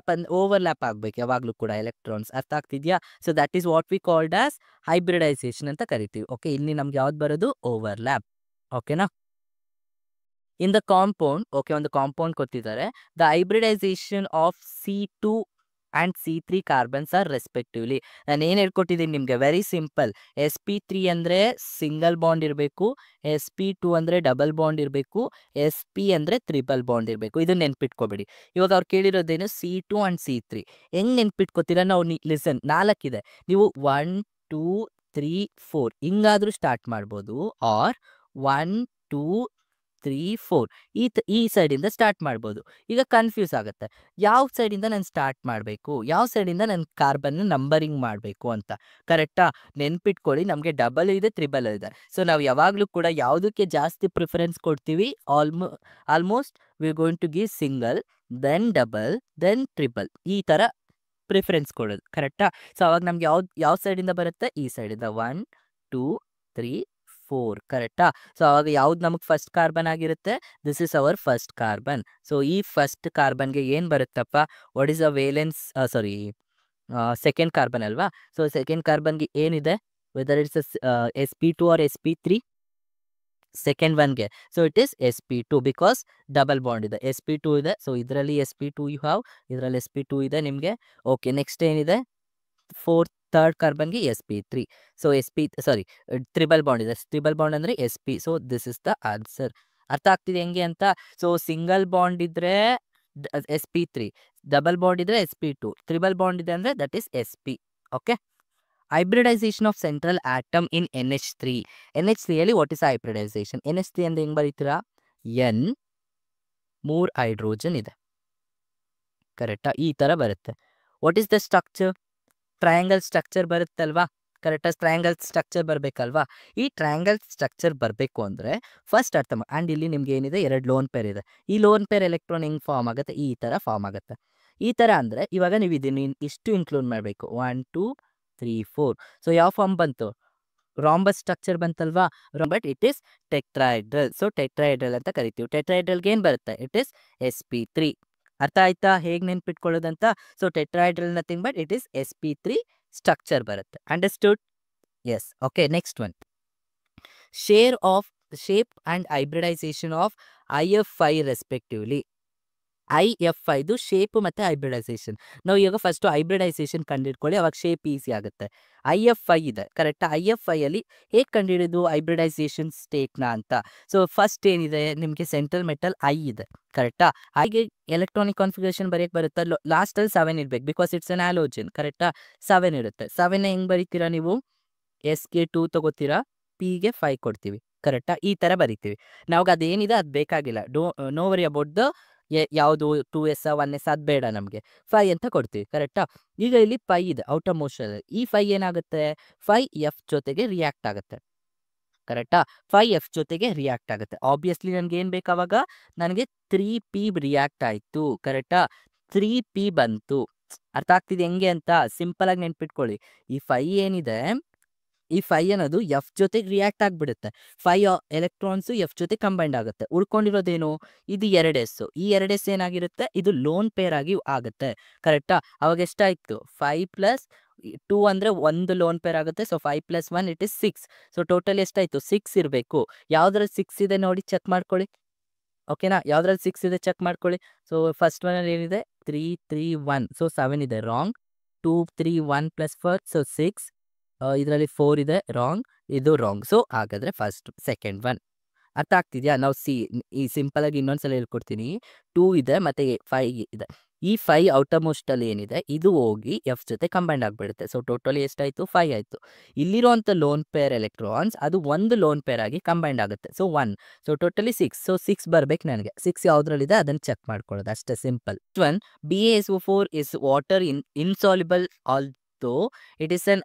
ಓವರ್ಲ್ಯಾಪ್ ಆಗಬೇಕು ಯಾವಾಗಲೂ ಕೂಡ ಎಲೆಕ್ಟ್ರಾನ್ಸ್. ಅರ್ಥ ಆಗ್ತಿದೆಯಾ? So that is what we called as hybridisation ಅಂತ ಕರಿತೀವಿ. ಓಕೆ, ಇಲ್ಲಿ ನಮ್ಗೆ ಯಾವ್ದು ಬರೋದು, ಓವರ್ಲ್ಯಾಪ್. ಓಕೆನಾ? ಇನ್ ದ ಕಾಂಪೌಂಡ್, ಓಕೆ, ಒಂದು ಕಾಂಪೌಂಡ್ ಕೊಟ್ಟಿದ್ದಾರೆ. The hybridisation of C2 and C3 carbons are respectively. ನಾನು ಏನು ಹೇಳ್ಕೊಟ್ಟಿದ್ದೀನಿ ನಿಮಗೆ, ವೆರಿ ಸಿಂಪಲ್. sp3 ಅಂದರೆ ಸಿಂಗಲ್ ಬಾಂಡ್ ಇರಬೇಕು, sp2 ಅಂದರೆ ಡಬಲ್ ಬಾಂಡ್ ಇರಬೇಕು, sp ಅಂದರೆ ಟ್ರಿಪಲ್ ಬಾಂಡ್ ಇರಬೇಕು. ಇದನ್ನ ನೆನ್ಪಿಟ್ಕೋಬೇಡಿ. ಇವಾಗ ಅವ್ರು ಕೇಳಿರೋದೇನು, C2 ಆ್ಯಂಡ್ C3. ಹೆಂಗೆ ನೆನ್ಪಿಟ್ಕೋತೀರಾ? ನಾವು ಲಿಸನ್, 4 ಇದೆ. ನೀವು 1 2 3 4 ಹಿಂಗಾದರೂ ಸ್ಟಾರ್ಟ್ ಮಾಡ್ಬೋದು, ಆರ್ 1 2 3 4 ಈ ಸೈಡಿಂದ ಸ್ಟಾರ್ಟ್ ಮಾಡ್ಬೋದು. ಈಗ ಕನ್ಫ್ಯೂಸ್ ಆಗುತ್ತೆ, ಯಾವ ಸೈಡಿಂದ ನಾನು ಸ್ಟಾರ್ಟ್ ಮಾಡಬೇಕು, ಯಾವ ಸೈಡಿಂದ ನಾನು ಕಾರ್ಬನ್ ನಂಬರಿಂಗ್ ಮಾಡಬೇಕು ಅಂತ. ಕರೆಕ್ಟಾ? ನೆನ್ಪಿಟ್ಕೊಳ್ಳಿ, ನಮಗೆ ಡಬಲ್ ಇದೆ, ತ್ರಿಬಲ್ ಇದೆ. ಸೊ ನಾವು ಯಾವಾಗಲೂ ಕೂಡ ಯಾವುದಕ್ಕೆ ಜಾಸ್ತಿ ಪ್ರಿಫರೆನ್ಸ್ ಕೊಡ್ತೀವಿ, almost we going to give single, then double, then triple, ಈ ಥರ ಪ್ರಿಫರೆನ್ಸ್ ಕೊಡೋದು. ಕರೆಕ್ಟಾ? ಸೊ ಅವಾಗ ನಮ್ಗೆ ಯಾವ ಸೈಡಿಂದ ಬರುತ್ತೆ, ಈ ಸೈಡಿಂದ 1 2 3 4. ಕರೆಕ್ಟಾ? ಸೊ ಅವಾಗ ಯಾವ್ದು ನಮಗೆ ಫಸ್ಟ್ ಕಾರ್ಬನ್ ಆಗಿರುತ್ತೆ, this is our first carbon. So ಈ ಫಸ್ಟ್ ಕಾರ್ಬನ್ಗೆ ಏನು ಬರುತ್ತಪ್ಪ, what is a valence, second carbon ಅಲ್ವಾ? ಸೊ ಸೆಕೆಂಡ್ ಕಾರ್ಬನ್ಗೆ ಏನಿದೆ, whether it's sp2 or sp3, second ಒನ್ಗೆ so it is sp2 because double bond ಇದೆ, sp2 ಇದೆ. ಸೊ ಇದರಲ್ಲಿ sp2 ಯು ಹ್ಯಾವ್, ಇದರಲ್ಲಿ sp2 ಇದೆ ನಿಮಗೆ. ಓಕೆ, ನೆಕ್ಸ್ಟ್ ಏನಿದೆ, ಥರ್ಡ್ ಕಾರ್ಬನ್ಗೆ sp3. ಸೊ ಟ್ರಿಬಲ್ ಬಾಂಡ್ ಇದೆ, ಟ್ರಿಬಲ್ ಬಾಂಡ್ ಅಂದರೆ sp. So this is the answer. ಅರ್ಥ ಆಗ್ತಿದೆ ಹೆಂಗೆ ಅಂತ? ಸೊ ಸಿಂಗಲ್ ಬಾಂಡ್ ಇದ್ರೆ sp3, ಡಬಲ್ ಬಾಂಡ್ ಇದ್ರೆ sp2, ಟ್ರಿಬಲ್ ಬಾಂಡ್ ಇದೆ ಅಂದರೆ that is sp. Okay, hybridisation of central atom in NH3. NH3 ಅಲ್ಲಿ ವಾಟ್ ಇಸ್ ಹೈಬ್ರಿಡೈಸೇಷನ್? NH3 ಅಂದ್ರೆ ಹೆಂಗೆ ಬರೀತೀರಾ, N 3 ಹೈಡ್ರೋಜನ್ ಇದೆ. ಕರೆಕ್ಟಾ? ಈ ಥರ ಬರುತ್ತೆ. What is the structure? Triangle structure ಬರುತ್ತಲ್ವಾ? ಕರೆಕ್ಟಾಗಿ ಟ್ರಯಾಂಗಲ್ ಸ್ಟ್ರಕ್ಚರ್ ಬರಬೇಕಲ್ವಾ? ಈ ಟ್ರಯಾಂಗಲ್ ಸ್ಟ್ರಕ್ಚರ್ ಬರಬೇಕು ಅಂದರೆ ಫಸ್ಟ್ ಅರ್ಥ ಮಾಡಿ. ಆ್ಯಂಡ್ ಇಲ್ಲಿ ನಿಮ್ಗೆ ಏನಿದೆ, 2 ಲೋನ್ ಪೇರ್ ಇದೆ. ಈ ಲೋನ್ ಪೇರ್ ಎಲೆಕ್ಟ್ರಾನ್ ಹೆಂಗೆ ಫಾರ್ಮ್ ಆಗುತ್ತೆ, ಈ ಥರ ಫಾರ್ಮ್ ಆಗುತ್ತೆ. ಈ ಥರ ಅಂದರೆ ಇವಾಗ ನೀವು ಇದನ್ನು ಇಷ್ಟು ಇನ್ಕ್ಲೂಡ್ ಮಾಡಬೇಕು, 1 2 3 4. ಸೊ ಯಾವ ಫಾರ್ಮ್ ಬಂತು, ರಾಂಬಸ್ ಸ್ಟ್ರಕ್ಚರ್ ಬಂತಲ್ವಾ? But it is tetrahedral. So tetrahedral ಅಂತ ಕರಿತೀವಿ. ಟೆಟ್ರಾಹೆಡ್ರಲ್ಗೆ ಏನು ಬರುತ್ತೆ, ಇಟ್ ಈಸ್ sp3. ಅರ್ಥ ಆಯ್ತಾ ಹೇಗೆ ನೆನ್ಪಿಟ್ಕೊಳ್ಳೋದಂತ? So tetrahedral nothing but it is sp3 structure ಬರುತ್ತೆ. Understood? Yes. Okay, next one, shape and hybridisation of IF5 respectively. IF5 shape ಮತ್ತು ಹೈಬ್ರಿಡೈಸೇಷನ್. ನಾವು ಇವಾಗ ಫಸ್ಟು ಹೈಬ್ರಿಡೈಸೇಷನ್ ಕಂಡುಹಿಡ್ಕೊಳ್ಳಿ, ಅವಾಗ ಶೇಪ್ ಈಸಿ ಆಗುತ್ತೆ. IF5 ಇದೆ, ಕರೆಕ್ಟಾ? IF5 ಅಲ್ಲಿ ಹೇಗೆ ಕಂಡುಹಿಡಿದು ಹೈಬ್ರಿಡೈಸೇಷನ್ ಸ್ಟೇಟ್ನ ಅಂತ? ಸೊ ಫಸ್ಟ್ ಏನಿದೆ ನಿಮಗೆ, ಸೆಂಟ್ರಲ್ ಮೆಟಲ್ ಇದೆ, ಕರೆಕ್ಟಾ? ಹಾಗೆ ಎಲೆಕ್ಟ್ರಾನಿಕ್ ಕಾನ್ಫಿಗರೇಷನ್ ಬರೆಯಕ್ಕೆ ಬರುತ್ತಾ, ಲಾಸ್ಟಲ್ಲಿ 7 ಇರಬೇಕು ಬಿಕಾಸ್ ಇಟ್ಸ್ ಅನ್ ಹ್ಯಾಲೋಜನ್. ಕರೆಕ್ಟಾ? 7 ಇರುತ್ತೆ. 7 ಹೆಂಗೆ ಬರೀತೀರಾ ನೀವು, SK 2 ತಗೋತೀರಾ, Pಗೆ 5 ಕೊಡ್ತೀವಿ. ಕರೆಕ್ಟಾ? ಈ ಥರ ಬರಿತೀವಿ. ನಮ್ಗೆ ಅದೇನಿದೆ ಅದು ಬೇಕಾಗಿಲ್ಲ. ನೋ ವರಿ ಅಬೌಟ್ ದ ಯಾವುದು 2s 1s ಅದು ಬೇಡ ನಮಗೆ, 5 ಅಂತ ಕೊಡ್ತೀವಿ. ಕರೆಕ್ಟಾ? ಈಗ ಇಲ್ಲಿ 5 ಇದೆ ಔಟ್ ಆಫ್ ಮೋಷನ್. ಈ 5 ಏನಾಗುತ್ತೆ, 5f ಜೊತೆಗೆ ರಿಯಾಕ್ಟ್ ಆಗುತ್ತೆ. ಕರೆಕ್ಟಾ? 5f ಜೊತೆಗೆ ರಿಯಾಕ್ಟ್ ಆಗುತ್ತೆ. ಆಬ್ವಿಯಸ್ಲಿ ನನಗೆ ಏನು ಬೇಕು ಅವಾಗ, ನನಗೆ 3p ರಿಯಾಕ್ಟ್ ಆಯಿತು. ಕರೆಕ್ಟಾ? 3p ಬಂತು. ಅರ್ಥ ಆಗ್ತಿದೆ ಹೆಂಗೆ ಅಂತ? ಸಿಂಪಲ್ ಆಗಿ ನೆನ್ಪಿಟ್ಕೊಳ್ಳಿ. ಈ 5 ಏನಿದೆ, ಈ 5 ಅನ್ನೋದು ಎಫ್ ಜೊತೆಗೆ ರಿಯಾಕ್ಟ್ ಆಗಿಬಿಡುತ್ತೆ. 5 ಎಲೆಕ್ಟ್ರಾನ್ಸು ಎಫ್ ಜೊತೆ ಕಂಬೈಂಡ್ ಆಗುತ್ತೆ. ಉಳ್ಕೊಂಡಿರೋದೇನು, ಇದು 2s. ಈ 2s ಏನಾಗಿರುತ್ತೆ, ಇದು ಲೋನ್ ಪೇರ್ ಆಗಿ ಆಗುತ್ತೆ. ಕರೆಕ್ಟಾ? ಅವಾಗ ಎಷ್ಟಾಯಿತು, 5 + 2 ಅಂದರೆ 1 ಲೋನ್ ಪೇರ್ ಆಗುತ್ತೆ. So 5 + 1 it is 6. So total ಎಷ್ಟಾಯಿತು, 6 ಇರಬೇಕು. ಯಾವುದ್ರಲ್ಲಿ 6 ಇದೆ ನೋಡಿ, ಚೆಕ್ ಮಾಡ್ಕೊಳ್ಳಿ. ಓಕೆನಾ? ಯಾವುದ್ರಲ್ಲಿ 6 ಇದೆ ಚೆಕ್ ಮಾಡ್ಕೊಳ್ಳಿ. ಸೊ ಫಸ್ಟ್ ಒನಲ್ಲಿ ಏನಿದೆ, 3 3 1. ಸೊ 7 ಇದೆ, ರಾಂಗ್. 2 3 1 + 4, ಸೊ 6. ಇದರಲ್ಲಿ 4 ಇದೆ, ರಾಂಗ್. ಇದು ರಾಂಗ್. ಸೊ ಹಾಗಾದರೆ ಫಸ್ಟ್ ಸೆಕೆಂಡ್ ಒನ್. ಅರ್ಥ ಆಗ್ತಿದೆಯಾ? ನಾವು ಈ ಸಿಂಪಲಾಗಿ ಇನ್ನೊಂದ್ಸಲ ಹೇಳ್ಕೊಡ್ತೀನಿ. 2 ಇದೆ ಮತ್ತು 5 ಇದೆ. ಈ 5 ಔಟರ್‌ಮೋಸ್ಟ್ ಅಲ್ಲಿ ಏನಿದೆ ಇದು ಹೋಗಿ ಎಫ್ ಜೊತೆ ಕಂಬೈನ್ಡ್ ಆಗ್ಬಿಡುತ್ತೆ. ಸೊ ಟೋಟಲಿ ಎಷ್ಟಾಯ್ತು 5 ಆಯ್ತು. ಇಲ್ಲಿರುವಂಥ ಲೋನ್ ಪೇರ್ ಎಲೆಕ್ಟ್ರಾನ್ಸ್ ಅದು ಒಂದು ಲೋನ್ ಪೇರ್ ಆಗಿ ಕಂಬೈನ್ಡ್ ಆಗುತ್ತೆ. ಸೊ 1 ಸೊ ಟೋಟಲಿ 6 ಸೊ 6 ಬರ್ಬೇಕು ನನಗೆ. 6 ಯಾವ್ದ್ರಲ್ಲಿದೆ ಅದನ್ನ ಚೆಕ್ ಮಾಡ್ಕೊಳ್ಳೋದು ಅಷ್ಟೇ simple. Next one BaSO4 is water insoluble although it is an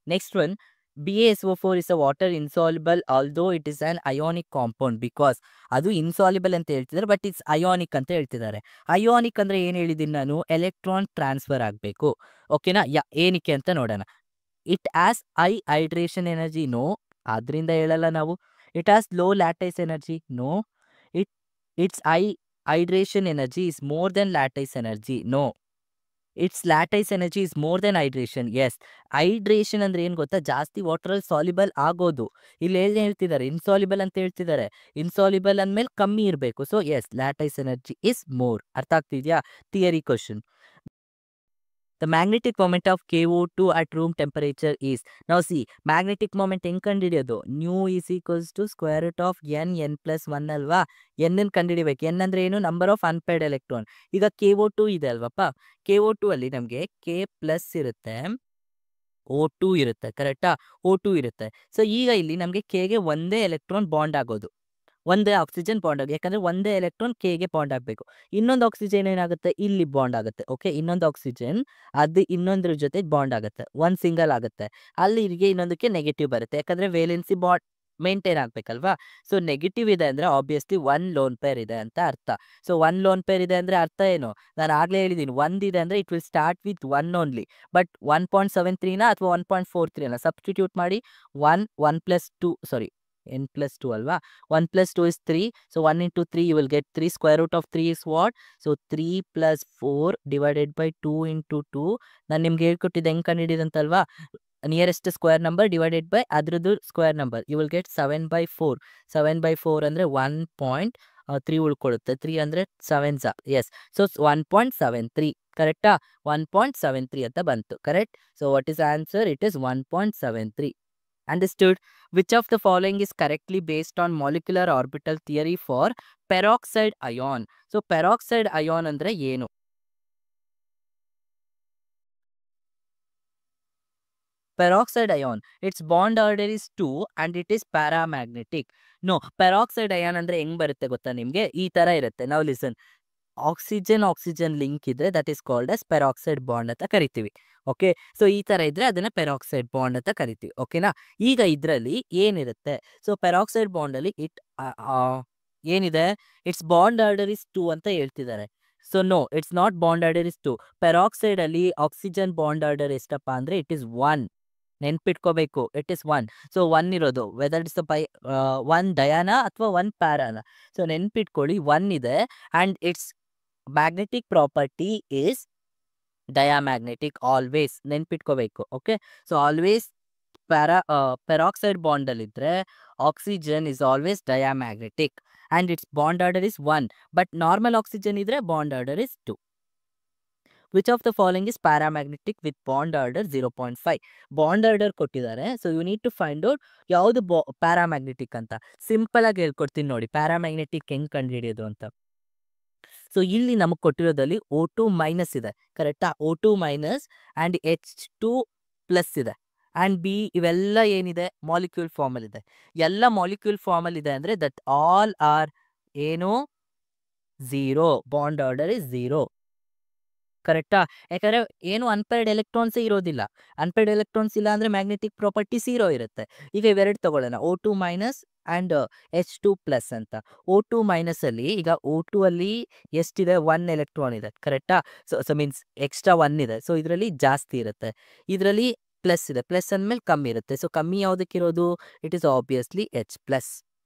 next one BaSO4 is a water insoluble although it is an ionic compound because ಅದು insoluble ಅಂತ ಹೇಳ್ತಿದ್ದಾರೆ but it's ionic ಅಂತ ಹೇಳ್ತಿದ್ದಾರೆ. ಅಯಾನಿಕ್ ಅಂದ್ರೆ ಏನು ಹೇಳಿದ್ದೀನಿ ನಾನು, ಎಲೆಕ್ಟ್ರಾನ್ ಟ್ರಾನ್ಸ್ಫರ್ ಆಗಬೇಕು. ಓಕೆನಾ, ಏನಕ್ಕೆ ಅಂತ ನೋಡೋಣ. It has high hydration energy, no, ಆದ್ರಿಂದ ಹೇಳಲ್ಲ ನಾವು. It has low lattice energy, no. It's high hydration energy is more than lattice energy, no. It's lattice energy is more than hydration, yes. Hydration ಅಂದ್ರೆ ಏನು ಗೊತ್ತಾ, ಜಾಸ್ತಿ ವಾಟರಲ್ಲಿ soluble ಆಗೋದು. ಇಲ್ಲಿ ಏನು ಹೇಳ್ತಿದ್ದಾರೆ, ಇನ್ಸಾಲ್ಯುಬಲ್ ಅಂತ ಹೇಳ್ತಿದ್ದಾರೆ. ಇನ್ಸಾಲ್ಯುಬಲ್ ಅಂದಮೇಲೆ ಕಮ್ಮಿ ಇರಬೇಕು. So yes, lattice energy is more. ಅರ್ಥ ಆಗ್ತಿದ್ಯಾ? Theory question. The magnetic moment of KO2 at room temperature is, now see, magnetic moment ಹೆಂಗ್ ಕಂಡುಹಿಡಿಯೋದು, nu is equals to square root of n plus 1 ಅಲ್ವಾ. n ಕಂಡುಹಿಡಿಬೇಕು. n ಅಂದ್ರೆ ಏನು, number of unpaired electron. ಈಗ KO2 ಇದೆ ಅಲ್ವಪ್ಪ, KO2 ಅಲ್ಲಿ ನಮಗೆ K plus ಇರುತ್ತೆ, O2 ಇರುತ್ತೆ, ಕರೆಕ್ಟಾ, O2 ಇರುತ್ತೆ. ಸೊ ಈಗ ಇಲ್ಲಿ ನಮಗೆ Kಗೆ ಒಂದೇ ಎಲೆಕ್ಟ್ರಾನ್ ಬಾಂಡ್ ಆಗೋದು, ಒಂದೇ ಆಕ್ಸಿಜನ್ ಬಾಂಡ್ ಆಗಿ, ಯಾಕಂದ್ರೆ ಒಂದೇ ಎಲೆಕ್ಟ್ರಾನ್ Kಗೆ ಬಾಂಡ್ ಆಗಬೇಕು. ಇನ್ನೊಂದು ಆಕ್ಸಿಜನ್ ಏನಾಗುತ್ತೆ, ಇಲ್ಲಿ ಬಾಂಡ್ ಆಗುತ್ತೆ. ಓಕೆ, ಇನ್ನೊಂದು ಆಕ್ಸಿಜನ್ ಅದು ಇನ್ನೊಂದ್ರ ಜೊತೆ ಬಾಂಡ್ ಆಗುತ್ತೆ, ಒಂದು ಸಿಂಗಲ್ ಆಗುತ್ತೆ. ಅಲ್ಲಿಗೆ ಇನ್ನೊಂದಕ್ಕೆ ನೆಗೆಟಿವ್ ಬರುತ್ತೆ, ಯಾಕಂದ್ರೆ ವೇಲೆನ್ಸಿ ಬಾಂಡ್ ಮೇಂಟೈನ್ ಆಗ್ಬೇಕಲ್ವಾ. ಸೊ ನೆಗೆಟಿವ್ ಇದೆ ಅಂದ್ರೆ ಆಬ್ವಿಯಸ್ಲಿ ಒನ್ ಲೋನ್ ಪೇರ್ ಇದೆ ಅಂತ ಅರ್ಥ. ಸೊ ಒನ್ ಲೋನ್ ಪೇರ್ ಇದೆ ಅಂದ್ರೆ ಅರ್ಥ ಏನು, ನಾನು ಆಗ್ಲೇ ಹೇಳಿದ್ದೀನಿ, ಒಂದಿದೆ ಅಂದ್ರೆ it will start with 1 only. But 1.73ನ ಅಥವಾ 1.43ನ ಸಬ್ಸ್ಟಿಟ್ಯೂಟ್ ಮಾಡಿ, 1 plus 2 n plus 2 ಅಲ್ವಾ. 1 plus 2 is 3. So 1 into 3 you will get 3. Square root of 3 is what? So 3 plus 4 divided by 2 into 2. ನಾನು ನಿಮ್ಗೆ ಹೇಳ್ಕೊಟ್ಟಿದ್ದೆ ಹೆಂಗೆ ಕಂಡುಹಿಡಿದಂತಲ್ವಾ, nearest square number divided by ಅದ್ರದ್ದು square number. You will get 7/4. 7/4 ಅಂದರೆ 1.3 ಉಳ್ಕೊಳ್ಳುತ್ತೆ. 3 ಅಂದರೆ 7s, ಎಸ್. ಸೊ 1.73 ಕರೆಕ್ಟಾ, 1.73 ಅಂತ ಬಂತು, correct. So what is answer, it is 1.73. Understood? Which of the following is correctly based on molecular orbital theory for peroxide ion? So peroxide ion ಅಂದ್ರೆ ಏನು? Peroxide ion, its bond order is 2 and it is paramagnetic. No, peroxide ion ಅಂದ್ರೆ ಹೆಂಗ್ ಬರುತ್ತೆ ಗೊತ್ತಾ ನಿಮ್ಗೆ, ಈ ತರ ಇರುತ್ತೆ. ನಾವು ಲಿಸನ್, ಆಕ್ಸಿಜನ್ ಲಿಂಕ್ ಇದ್ರೆ that is called us peroxide bond ಅಂತ ಕರಿತೀವಿ. ಓಕೆ, ಸೊ ಈ ತರ ಇದ್ರೆ ಅದನ್ನ ಪೆರಾಕ್ಸೈಡ್ ಬಾಂಡ್ ಅಂತ ಕರಿತೀವಿ. ಓಕೆನಾ, ಈಗ ಇದ್ರಲ್ಲಿ ಏನಿರುತ್ತೆ, ಸೊ ಪೆರಾಕ್ಸೈಡ್ ಬಾಂಡ್ ಅಲ್ಲಿ ಏನಿದೆ, ಇಟ್ಸ್ ಬಾಂಡ್ ಆರ್ಡರ್ ಇಸ್ 2 ಅಂತ ಹೇಳ್ತಿದ್ದಾರೆ. So no, it's not bond order is 2. Peroxide ಅಲ್ಲಿ ಆಕ್ಸಿಜನ್ ಬಾಂಡ್ ಆರ್ಡರ್ ಎಷ್ಟಪ್ಪ ಅಂದ್ರೆ ಇಟ್ ಇಸ್ 1. ನೆನ್ಪಿಟ್ಕೋಬೇಕು, ಇಟ್ ಇಸ್ 1. ಸೊ 1 ಇರೋದು ವೆದರ್ ಇಟ್ಸ್ ಬೈ 1 ಡಯಾನಾ ಅಥವಾ 1 ಪ್ಯಾರಾನ. ಸೊ ನೆನ್ಪಿಟ್ಕೊಳ್ಳಿ 1 ಇದೆ and it's magnetic property is diamagnetic, always ನೆನ್ಪಿಟ್ಕೋಬೇಕು. Okay, so always peroxide bond ಅಲ್ಲಿ ಇದ್ರೆ oxygen is always diamagnetic and it's bond order is 1. But normal oxygen ಇದ್ರೆ bond order is 2. Which of the following is paramagnetic with bond order 0.5? Bond order ಕೊಟ್ಟಿದ್ದಾರೆ, so you need to find out ಯಾವುದು paramagnetic ಅಂತ. Simple ಆಗಿ ಹೇಳ್ಕೊಡ್ತೀನಿ ನೋಡಿ, paramagnetic ಹೆಂಗ್ ಕಂಡುಹಿಡಿಯೋದು ಅಂತ. So ಇಲ್ಲಿ ನಮಗೆ ಕೊಟ್ಟಿರೋದಲ್ಲಿ O2 ಮೈನಸ್ ಇದೆ, ಕರೆಕ್ಟಾ, O2 minus and H2 plus ಇದೆ ಆ್ಯಂಡ್ ಬಿ, ಇವೆಲ್ಲ ಏನಿದೆ ಮಾಲಿಕ್ಯೂಲ್ ಫಾರ್ಮಲ್ ಇದೆ. ಎಲ್ಲ ಮಾಲಿಕ್ಯೂಲ್ ಫಾರ್ಮಲ್ ಇದೆ ಅಂದರೆ ದಟ್ ಆಲ್ ಆರ್ ಏನು 0, ಬಾಂಡ್ ಆರ್ಡರ್ ಇಸ್ 0, ಕರೆಕ್ಟಾ. ಯಾಕಂದರೆ ಏನು ಅನ್ಪೇರ್ಡ್ ಎಲೆಕ್ಟ್ರಾನ್ಸೇ ಇರೋದಿಲ್ಲ. ಅನ್ಪೇರ್ಡ್ ಎಲೆಕ್ಟ್ರಾನ್ಸ್ ಇಲ್ಲ ಅಂದರೆ ಮ್ಯಾಗ್ನೆಟಿಕ್ ಪ್ರಾಪರ್ಟಿ 0 ಇರುತ್ತೆ. ಈಗ ಇವೆರಡು ತಗೊಳ್ಳೋಣ, O2 minus and H2 plus ಅಂತ. O2 ಮೈನಸಲ್ಲಿ ಈಗ O2 ಅಲ್ಲಿ ಎಷ್ಟಿದೆ, 1 ಎಲೆಕ್ಟ್ರಾನ್ ಇದೆ, ಕರೆಕ್ಟಾ. ಸೊ ಮೀನ್ಸ್ ಎಕ್ಸ್ಟ್ರಾ 1 ಇದೆ. ಸೊ ಇದರಲ್ಲಿ ಜಾಸ್ತಿ ಇರುತ್ತೆ, ಇದರಲ್ಲಿ ಪ್ಲಸ್ ಇದೆ. ಪ್ಲಸ್ ಅಂದಮೇಲೆ ಕಮ್ಮಿ ಇರುತ್ತೆ. ಸೊ ಕಮ್ಮಿ ಯಾವುದಕ್ಕಿರೋದು, it is obviously H plus.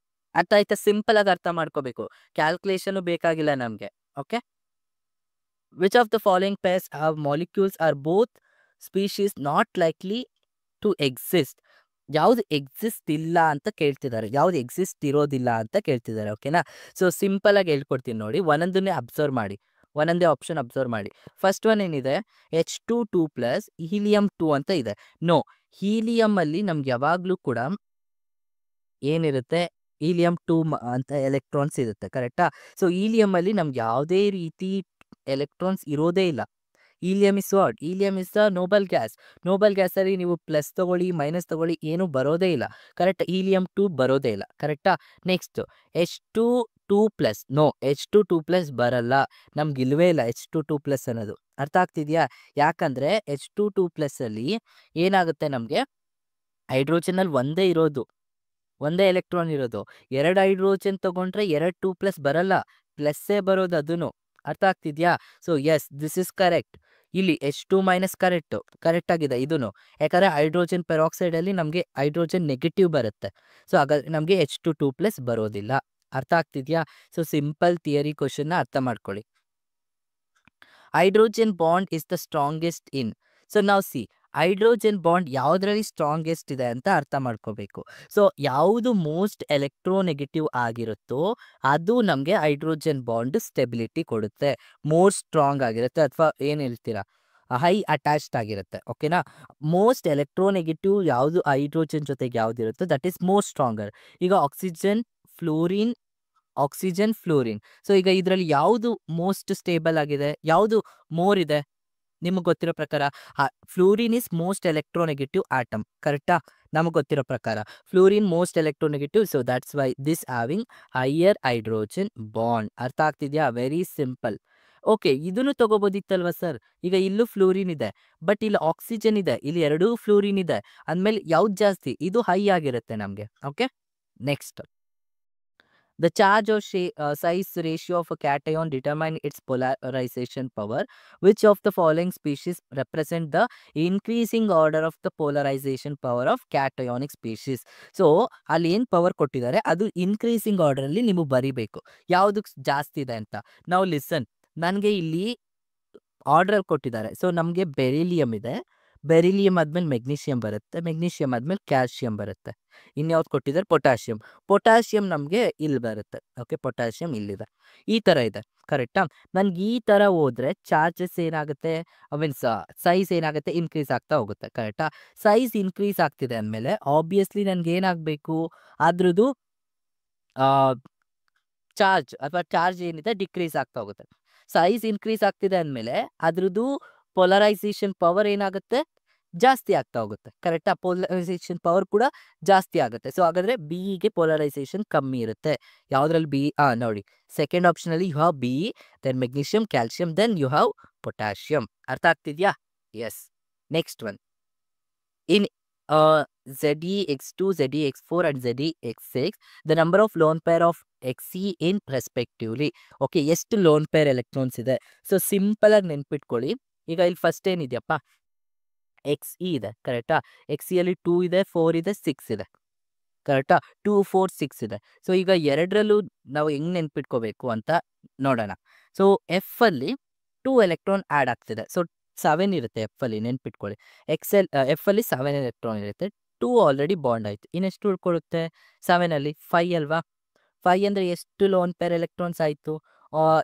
ಅರ್ಥ ಆಯ್ತಾ? ಸಿಂಪಲ್ ಆಗಿ ಅರ್ಥ ಮಾಡ್ಕೋಬೇಕು, ಕ್ಯಾಲ್ಕುಲೇಷನು ಬೇಕಾಗಿಲ್ಲ ನಮಗೆ. Okay, which of the following pairs of molecules are both species not likely to exist? ಯಾವುದು ಎಕ್ಸಿಸ್ಟ್ ಇಲ್ಲ ಅಂತ ಕೇಳ್ತಿದ್ದಾರೆ, ಯಾವುದು ಎಕ್ಸಿಸ್ಟ್ ಇರೋದಿಲ್ಲ ಅಂತ ಕೇಳ್ತಿದ್ದಾರೆ. ಓಕೆನಾ, ಸೊ ಸಿಂಪಲ್ ಆಗಿ ಹೇಳ್ಕೊಡ್ತೀನಿ ನೋಡಿ, ಒಂದೊಂದನ್ನೇ ಅಬ್ಸರ್ವ್ ಮಾಡಿ, ಒಂದೊಂದೇ ಆಪ್ಷನ್ ಅಬ್ಸರ್ವ್ ಮಾಡಿ. ಫಸ್ಟ್ ಒನ್ ಏನಿದೆ, H2 2 ಪ್ಲಸ್ ಹೀಲಿಯಂ 2 ಅಂತ ಇದೆ. ನೋ, ಹೀಲಿಯಂ ಅಲ್ಲಿ ನಮ್ಗೆ ಯಾವಾಗಲೂ ಕೂಡ ಏನಿರುತ್ತೆ, ಹೀಲಿಯಂ 2 ಅಂತ ಎಲೆಕ್ಟ್ರಾನ್ಸ್ ಇರುತ್ತೆ, ಕರೆಕ್ಟಾ. ಸೊ ಹೀಲಿಯಂ ಅಲ್ಲಿ ನಮ್ಗೆ ಯಾವುದೇ ರೀತಿ ಎಲೆಕ್ಟ್ರಾನ್ಸ್ ಇರೋದೇ ಇಲ್ಲ. Helium is what? Helium is the noble gas. Noble ಗ್ಯಾಸಲ್ಲಿ ನೀವು ಪ್ಲಸ್ ತಗೊಳ್ಳಿ ಮೈನಸ್ ತಗೊಳ್ಳಿ ಏನು ಬರೋದೇ ಇಲ್ಲ. ಕರೆಕ್ಟ್? ಹೀಲಿಯಂ 2 ಬರೋದೇ ಇಲ್ಲ. ಕರೆಕ್ಟಾ? Next H2 2+. ನೋ, H2 2+ ಬರಲ್ಲ. ನಮ್ಗೆ ಇಲ್ವೇ ಇಲ್ಲ H2 2+ ಅನ್ನೋದು. ಅರ್ಥ ಆಗ್ತಿದ್ಯಾ? ಯಾಕಂದ್ರೆ H2 2+ ಅಲ್ಲಿ ಏನಾಗುತ್ತೆ, ನಮಗೆ ಹೈಡ್ರೋಜನಲ್ಲಿ ಒಂದೇ ಇರೋದು, ಒಂದೇ ಎಲೆಕ್ಟ್ರಾನ್ ಇರೋದು. 2 ಹೈಡ್ರೋಜನ್ ತಗೊಂಡ್ರೆ 2 2+ ಬರಲ್ಲ, ಪ್ಲಸ್ಸೇ ಬರೋದು ಅದನ್ನು. ಅರ್ಥ ಆಗ್ತಿದ್ಯಾ? So yes, this is correct. ಇಲ್ಲಿ H2- ಕರೆಕ್ಟ್ ಆಗಿದೆ ಇದನ್ನು. ಯಾಕಂದ್ರೆ ಹೈಡ್ರೋಜನ್ ಪೆರಾಕ್ಸೈಡ್ ಅಲ್ಲಿ ನಮಗೆ ಹೈಡ್ರೋಜನ್ ನೆಗೆಟಿವ್ ಬರುತ್ತೆ. ಸೊ ಹಾಗಾದ್ರೆ ನಮಗೆ H2 2+ ಬರೋದಿಲ್ಲ. ಅರ್ಥ ಆಗ್ತಿದ್ಯಾ? ಸೊ ಸಿಂಪಲ್ ಥಿಯರಿ ಕ್ವಶನ್ನ ಅರ್ಥ ಮಾಡ್ಕೊಳ್ಳಿ. Hydrogen bond is the strongest in. So ನಾವು ಹೈಡ್ರೋಜನ್ ಬಾಂಡ್ ಯಾವುದ್ರಲ್ಲಿ ಸ್ಟ್ರಾಂಗೆಸ್ಟ್ ಇದೆ ಅಂತ ಅರ್ಥ ಮಾಡ್ಕೋಬೇಕು. ಸೊ ಯಾವುದು ಮೋಸ್ಟ್ ಎಲೆಕ್ಟ್ರೋನೆಗೆಟಿವ್ ಆಗಿರುತ್ತೋ ಅದು ನಮಗೆ ಹೈಡ್ರೋಜನ್ ಬಾಂಡ್ ಸ್ಟೆಬಿಲಿಟಿ ಕೊಡುತ್ತೆ. ಮೋರ್ ಸ್ಟ್ರಾಂಗ್ ಆಗಿರುತ್ತೆ, ಅಥವಾ ಏನು ಹೇಳ್ತೀರಾ, ಹೈ ಅಟ್ಯಾಚ್ಡ್ ಆಗಿರುತ್ತೆ. ಓಕೆನಾ? ಮೋಸ್ಟ್ ಎಲೆಕ್ಟ್ರೋನೆಗೆಟಿವ್ ಯಾವುದು ಹೈಡ್ರೋಜನ್ ಜೊತೆಗೆ ಯಾವುದಿರುತ್ತೋ ದಟ್ ಈಸ್ ಮೋರ್ ಸ್ಟ್ರಾಂಗರ್. ಈಗ ಆಕ್ಸಿಜನ್ ಫ್ಲೋರಿನ್. ಸೊ ಈಗ ಇದರಲ್ಲಿ ಯಾವುದು ಮೋಸ್ಟ್ ಸ್ಟೇಬಲ್ ಆಗಿದೆ, ಯಾವುದು ಮೋರ್ ಇದೆ ನಿಮಗೆ ಗೊತ್ತಿರೋ ಪ್ರಕಾರ? Fluorine is most electronegative atom. ಕರೆಕ್ಟಾ? ನಮಗೆ ಗೊತ್ತಿರೋ ಪ್ರಕಾರ fluorine most electronegative. So that's why this having higher hydrogen bond. ಅರ್ಥ ಆಗ್ತಿದ್ಯಾ? Very simple. ಓಕೆ, ಇದನ್ನು ತಗೋಬೋದಿತ್ತಲ್ವ ಸರ್? ಈಗ ಇಲ್ಲೂ ಫ್ಲೋರಿನ್ ಇದೆ, ಬಟ್ ಇಲ್ಲಿ ಆಕ್ಸಿಜನ್ ಇದೆ, ಇಲ್ಲಿ ಎರಡೂ ಫ್ಲೋರಿನ್ ಇದೆ ಅಂದಮೇಲೆ ಯಾವ್ದು ಜಾಸ್ತಿ? ಇದು ಹೈ ಆಗಿರುತ್ತೆ ನಮಗೆ. Okay, next. The charge or size ratio of a cation determine its polarization power. Which of the following species represent the increasing order of the polarization power of cationic species? So ಅಲ್ಲಿ ಏನು power ಕೊಟ್ಟಿದ್ದಾರೆ ಅದು increasing ಆರ್ಡರಲ್ಲಿ ನೀವು ಬರಿಬೇಕು, ಯಾವುದಕ್ಕೆ ಜಾಸ್ತಿ ಇದೆ ಅಂತ. ನಾವು ಲಿಸನ್, ನನಗೆ ಇಲ್ಲಿ ಆರ್ಡರ್ ಕೊಟ್ಟಿದ್ದಾರೆ. ಸೊ ನಮಗೆ ಬೆರಿಲಿಯಂ ಇದೆ, ಬೆರಿಲಿಯಂ ಆದ್ಮೇಲೆ ಮೆಗ್ನೀಷಿಯಂ ಬರುತ್ತೆ, ಮೆಗ್ನೀಷಿಯಂ ಆದ್ಮೇಲೆ ಕ್ಯಾಲ್ಶಿಯಂ ಬರುತ್ತೆ. ಇನ್ಯಾವ್ದು ಕೊಟ್ಟಿದ್ದಾರೆ? ಪೊಟ್ಯಾಷಿಯಂ ನಮಗೆ ಇಲ್ಲಿ ಬರುತ್ತೆ. ಓಕೆ, ಪೊಟ್ಯಾಷಿಯಂ ಇಲ್ಲಿದೆ. ಈ ಥರ ಇದೆ. ಕರೆಕ್ಟಾ? ನನ್ಗೆ ಈ ಥರ ಹೋದ್ರೆ ಚಾರ್ಜಸ್ ಏನಾಗುತ್ತೆ, ಮೀನ್ಸ್ ಸೈಜ್ ಏನಾಗುತ್ತೆ, ಇನ್ಕ್ರೀಸ್ ಆಗ್ತಾ ಹೋಗುತ್ತೆ. ಕರೆಕ್ಟಾ? ಸೈಜ್ ಇನ್ಕ್ರೀಸ್ ಆಗ್ತಿದೆ ಅಂದಮೇಲೆ ಆಬ್ವಿಯಸ್ಲಿ ನನ್ಗೆ ಏನಾಗಬೇಕು, ಅದ್ರದ್ದು ಚಾರ್ಜ್ ಏನಿದೆ ಡಿಕ್ರೀಸ್ ಆಗ್ತಾ ಹೋಗುತ್ತೆ. ಸೈಜ್ ಇನ್ಕ್ರೀಸ್ ಆಗ್ತಿದೆ ಅಂದಮೇಲೆ ಅದ್ರದ್ದು ಪೊಲರೈಸೇಷನ್ ಪವರ್ ಏನಾಗುತ್ತೆ, ಜಾಸ್ತಿ ಆಗ್ತಾ ಹೋಗುತ್ತೆ. ಕರೆಕ್ಟಾ? ಪೊಲರೈಸೇಷನ್ ಪವರ್ ಕೂಡ ಜಾಸ್ತಿ ಆಗುತ್ತೆ. ಸೊ ಹಾಗಾದ್ರೆ ಬಿಗೆ ಪೊಲರೈಸೇಷನ್ ಕಮ್ಮಿ ಇರುತ್ತೆ. ಯಾವ್ದ್ರಲ್ಲಿ ಬಿ? ನೋಡಿ, ಸೆಕೆಂಡ್ ಆಪ್ಷನ್ ಅಲ್ಲಿ you have B, then magnesium, calcium, then you have potassium. ಅರ್ಥ ಆಗ್ತಿದ್ಯಾ? Yes. Next one. In ZeX2, ZeX4 and ZeX6, the number of lone pair of Xe in respectively. Okay, ಎಷ್ಟು loan pair electrons ಇದೆ? So simple ಆಗಿ ನೆನ್ಪಿಟ್ಕೊಳ್ಳಿ. ಈಗ ಇಲ್ಲಿ first ಏನಿದೆಯಪ್ಪ, Xe ಇದೆ. ಕರೆಕ್ಟಾ? Xe ಅಲ್ಲಿ 2 ಇದೆ, 4 ಇದೆ, 6 ಇದೆ. ಕರೆಕ್ಟಾ? 2 4 6 ಇದೆ. ಸೊ ಈಗ ಎರಡರಲ್ಲೂ ನಾವು ಹೆಂಗ್ ನೆನ್ಪಿಟ್ಕೋಬೇಕು ಅಂತ ನೋಡೋಣ. ಸೊ ಎಫ್ ಅಲ್ಲಿ 2 ಎಲೆಕ್ಟ್ರಾನ್ ಆ್ಯಡ್ ಆಗ್ತಿದೆ. ಸೊ 7 ಇರುತ್ತೆ ಎಫ್ ಅಲ್ಲಿ, ನೆನ್ಪಿಟ್ಕೊಳ್ಳಿ. ಎಫ್ ಅಲ್ಲಿ 7 ಎಲೆಕ್ಟ್ರಾನ್ ಇರುತ್ತೆ. 2 ಆಲ್ರೆಡಿ ಬಾಂಡ್ ಆಯ್ತು. ಇನ್ನೆಷ್ಟು ಉಳ್ಕೊಳ್ಳುತ್ತೆ 7 ಅಲ್ಲಿ? 5 ಅಲ್ವಾ? 5 ಅಂದರೆ ಎಷ್ಟು ಲೋನ್ ಪೇರ್ ಎಲೆಕ್ಟ್ರಾನ್ಸ್ ಆಯಿತು?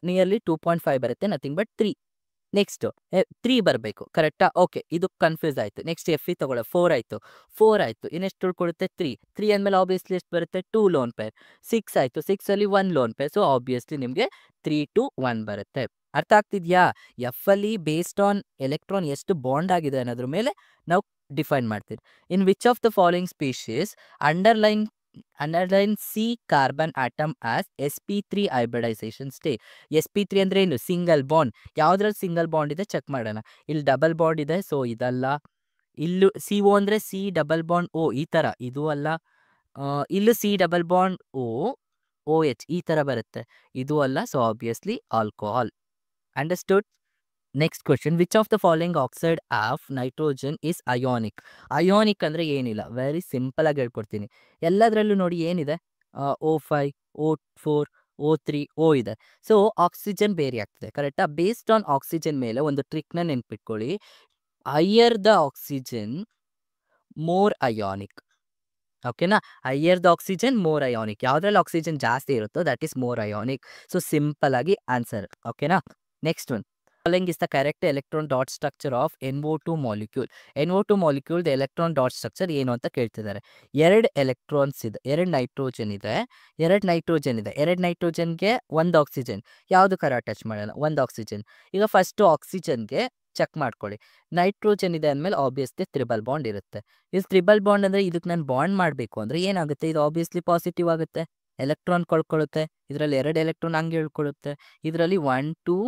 ನಿಯರ್ಲಿ 2.5 ಬರುತ್ತೆ, ನಥಿಂಗ್ ಬಟ್ 3. ನೆಕ್ಸ್ಟ್ 3 ಬರಬೇಕು. ಕರೆಕ್ಟಾ? ಓಕೆ, ಇದು ಕನ್ಫ್ಯೂಸ್ ಆಯಿತು. ನೆಕ್ಸ್ಟ್ ಎಫ್ ಇ ತಗೊಳ್ಳೋ, 4 ಆಯಿತು. ಇನ್ನೆಷ್ಟು ಉಳ್ಕೊಳ್ಳುತ್ತೆ? 3 ಅಂದಮೇಲೆ ಆಬ್ವಿಯಸ್ಲಿ ಎಷ್ಟು ಬರುತ್ತೆ? 2 ಲೋನ್ ಪೇರ್. 6 ಆಯಿತು, 6 ಅಲ್ಲಿ 1 ಲೋನ್ ಪೇರ್. ಸೊ ಆಬ್ವಿಯಸ್ಲಿ ನಿಮಗೆ 3 to 1 ಬರುತ್ತೆ. ಅರ್ಥ ಆಗ್ತಿದ್ಯಾ? ಎಫ್ ಅಲ್ಲಿ ಬೇಸ್ಡ್ ಆನ್ ಎಲೆಕ್ಟ್ರಾನ್ ಎಷ್ಟು ಬಾಂಡ್ ಆಗಿದೆ ಅನ್ನೋದ್ರ ಮೇಲೆ ನಾವು ಡಿಫೈನ್ ಮಾಡ್ತೀವಿ. In which of the following species underline C carbon atom as sp3 hybridisation state. sp3 ಅಂದ್ರೆ ಏನು? Single bond. ಯಾವ್ದ್ರಲ್ಲಿ ಸಿಂಗಲ್ ಬಾಂಡ್ ಇದೆ ಚೆಕ್ ಮಾಡೋಣ. ಇಲ್ಲಿ ಡಬಲ್ ಬಾಂಡ್ ಇದೆ, ಸೊ ಇದಲ್ಲ. ಇಲ್ಲೂ CO ಅಂದ್ರೆ C ಡಬಲ್ ಬಾಂಡ್ O, ಈ ತರ, ಇದು ಅಲ್ಲ. ಇಲ್ಲೂ C ಡಬಲ್ ಬಾಂಡ್ OH, ಈ ತರ ಬರುತ್ತೆ, ಇದು ಅಲ್ಲ. So obviously alcohol. Understood? Next question. Which of the following oxide of nitrogen is ionic? Ionic ಅಂದರೆ ಏನಿಲ್ಲ, ವೆರಿ ಸಿಂಪಲ್ ಆಗಿ ಹೇಳ್ಕೊಡ್ತೀನಿ. ಎಲ್ಲದರಲ್ಲೂ ನೋಡಿ ಏನಿದೆ, O5, O4, O3, O ಇದೆ. ಸೊ ಆಕ್ಸಿಜನ್ ಬೇರೆ ಆಗ್ತದೆ. ಕರೆಕ್ಟಾ? ಬೇಸ್ಡ್ ಆನ್ ಆಕ್ಸಿಜನ್ ಮೇಲೆ ಒಂದು ಟ್ರಿಕ್ನ ನೆನ್ಪಿಟ್ಕೊಳ್ಳಿ. Higher the oxygen more ionic. ಓಕೆನಾ? Higher the oxygen more ionic. ಯಾವುದ್ರಲ್ಲಿ ಆಕ್ಸಿಜನ್ ಜಾಸ್ತಿ ಇರುತ್ತೋ that is more ionic. So simple ಆಗಿ ಆನ್ಸರ್. ಓಕೆನಾ? Next one. following is the correct electron dot structure of NO2 molecule. NO2 molecule the electron dot structure ಏನು ಅಂತ ಕೇಳ್ತಿದ್ದಾರೆ. 2 electrons ಇದೆ, 2 nitrogen ಇದೆ, 2 ನೈಟ್ರೋಜನ್ ಇದೆ, 2 ನೈಟ್ರೋಜನ್ಗೆ 1 ಆಕ್ಸಿಜನ್. ಯಾವುದು ಕರ ಅಟ್ಯಾಚ್ ಮಾಡೋಣ? 1 ಆಕ್ಸಿಜನ್. ಈಗ ಫಸ್ಟ್ ಆಕ್ಸಿಜನ್ಗೆ ಚೆಕ್ ಮಾಡ್ಕೊಳ್ಳಿ. ನೈಟ್ರೋಜನ್ ಇದೆ ಅಂದಮೇಲೆ ಆಬ್ವಿಯಸ್ಲಿ ತ್ರಿಬಲ್ ಬಾಂಡ್ ಇರುತ್ತೆ. ಇದು ತ್ರಿಬಲ್ ಬಾಂಡ್ ಅಂದರೆ ಇದಕ್ಕೆ ನಾನು ಬಾಂಡ್ ಮಾಡಬೇಕು ಅಂದರೆ ಏನಾಗುತ್ತೆ? ಇದು ಆಬ್ವಿಯಸ್ಲಿ ಪಾಸಿಟಿವ್ ಆಗುತ್ತೆ, ಎಲೆಕ್ಟ್ರಾನ್ ಕಳ್ಕೊಳ್ಳುತ್ತೆ. ಇದರಲ್ಲಿ 2 ಎಲೆಕ್ಟ್ರಾನ್ ಹಂಗೆ ಇಳ್ಕೊಳ್ಳುತ್ತೆ. ಇದರಲ್ಲಿ 1 2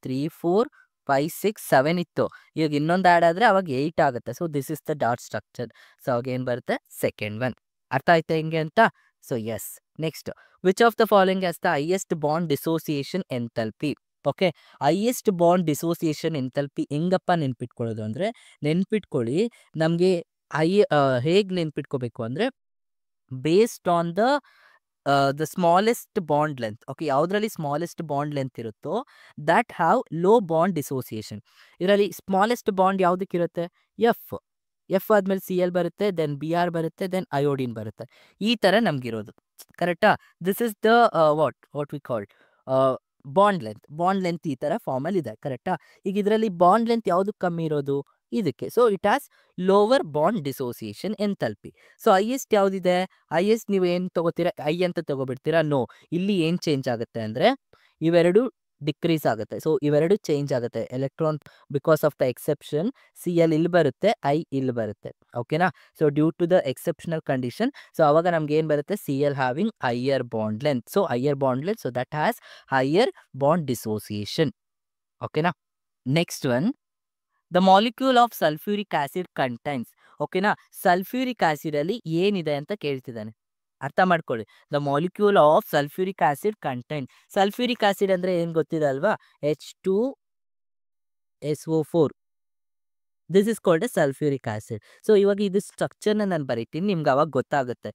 3 4 5 6 7 ಇತ್ತು. ಈಗ ಇನ್ನೊಂದು ಆ್ಯಡ್ ಆದರೆ ಅವಾಗ 8 ಆಗುತ್ತೆ. So this is the dot structure. So ಅವಾಗ ಏನು ಬರುತ್ತೆ? Second one. ಅರ್ಥ ಆಯ್ತಾ ಹೆಂಗೆ ಅಂತ? So yes. Next, which of the following has the highest bond dissociation enthalpy? Okay, highest bond dissociation enthalpy ಹೆಂಗಪ್ಪ ನೆನ್ಪಿಟ್ಕೊಳ್ಳೋದು ಅಂದರೆ, ನೆನ್ಪಿಟ್ಕೊಳ್ಳಿ ನಮಗೆ ಹೇಗೆ ನೆನ್ಪಿಟ್ಕೋಬೇಕು ಅಂದರೆ based on the smallest bond length. Okay, ಯಾವುದರಲ್ಲಿ ಸ್ಮಾಲೆಸ್ಟ್ ಬಾಂಡ್ ಲೆಂತ್ ಇರುತ್ತೋ that have low bond dissociation. ಇದರಲ್ಲಿ ಸ್ಮಾಲೆಸ್ಟ್ ಬಾಂಡ್ ಯಾವುದಕ್ಕಿರುತ್ತೆ? ಎಫ್. ಎಫ್ ಆದಮೇಲೆ ಸಿ ಎಲ್ ಬರುತ್ತೆ, ದೆನ್ ಬಿ ಆರ್ ಬರುತ್ತೆ, ದೆನ್ ಅಯೋಡಿನ್ ಬರುತ್ತೆ. ಈ ಥರ ನಮಗಿರೋದು. ಕರೆಕ್ಟಾ? This is the what we called bond length. Bond length ಈ ಥರ ಫಾರ್ಮಲ್ಲಿ ಇದೆ. ಕರೆಕ್ಟಾ? ಈಗ ಇದರಲ್ಲಿ ಬಾಂಡ್ ಲೆಂತ್ ಯಾವುದಕ್ಕೆ ಕಮ್ಮಿ ಇರೋದು? ಇದಕ್ಕೆ. So it has lower bond dissociation enthalpy. So highest ಯಾವುದಿದೆ? ಹೈಯೆಸ್ಟ್ ನೀವು ಏನು ತೊಗೋತೀರಾ? ಐ ಅಂತ ತೊಗೊಬಿಡ್ತೀರಾ? ನೋ. ಇಲ್ಲಿ ಏನು ಚೇಂಜ್ ಆಗುತ್ತೆ ಅಂದರೆ ಇವೆರಡು ಡಿಕ್ರೀಸ್ ಆಗುತ್ತೆ. ಸೊ ಇವೆರಡು ಚೇಂಜ್ ಆಗುತ್ತೆ. Electron because of the exception C L ಇಲ್ಲಿ ಬರುತ್ತೆ, ಐ ಇಲ್ಲಿ ಬರುತ್ತೆ. ಓಕೆನಾ? So due to the exceptional condition, so ಅವಾಗ ನಮ್ಗೆ ಏನು ಬರುತ್ತೆ? C L having higher bond length. So higher bond length, so that has higher bond dissociation. ಓಕೆನಾ? Next one, the molecule of sulphuric acid contains. ಓಕೆನಾ? Sulphuric acid ಅಲ್ಲಿ ಏನಿದೆ ಅಂತ ಕೇಳ್ತಿದ್ದಾನೆ. ಅರ್ಥ ಮಾಡ್ಕೊಳ್ಳಿ. The molecule of sulphuric acid contain. Sulphuric acid ಅಂದ್ರೆ ಏನ್ ಗೊತ್ತಿದೆ ಅಲ್ವಾ? H2SO4. This is called A sulphuric acid. So ಇವಾಗ ಇದು ಸ್ಟ್ರಕ್ಚರ್ನ ನಾನು ಬರೀತೀನಿ, ನಿಮ್ಗೆ ಅವಾಗ ಗೊತ್ತಾಗುತ್ತೆ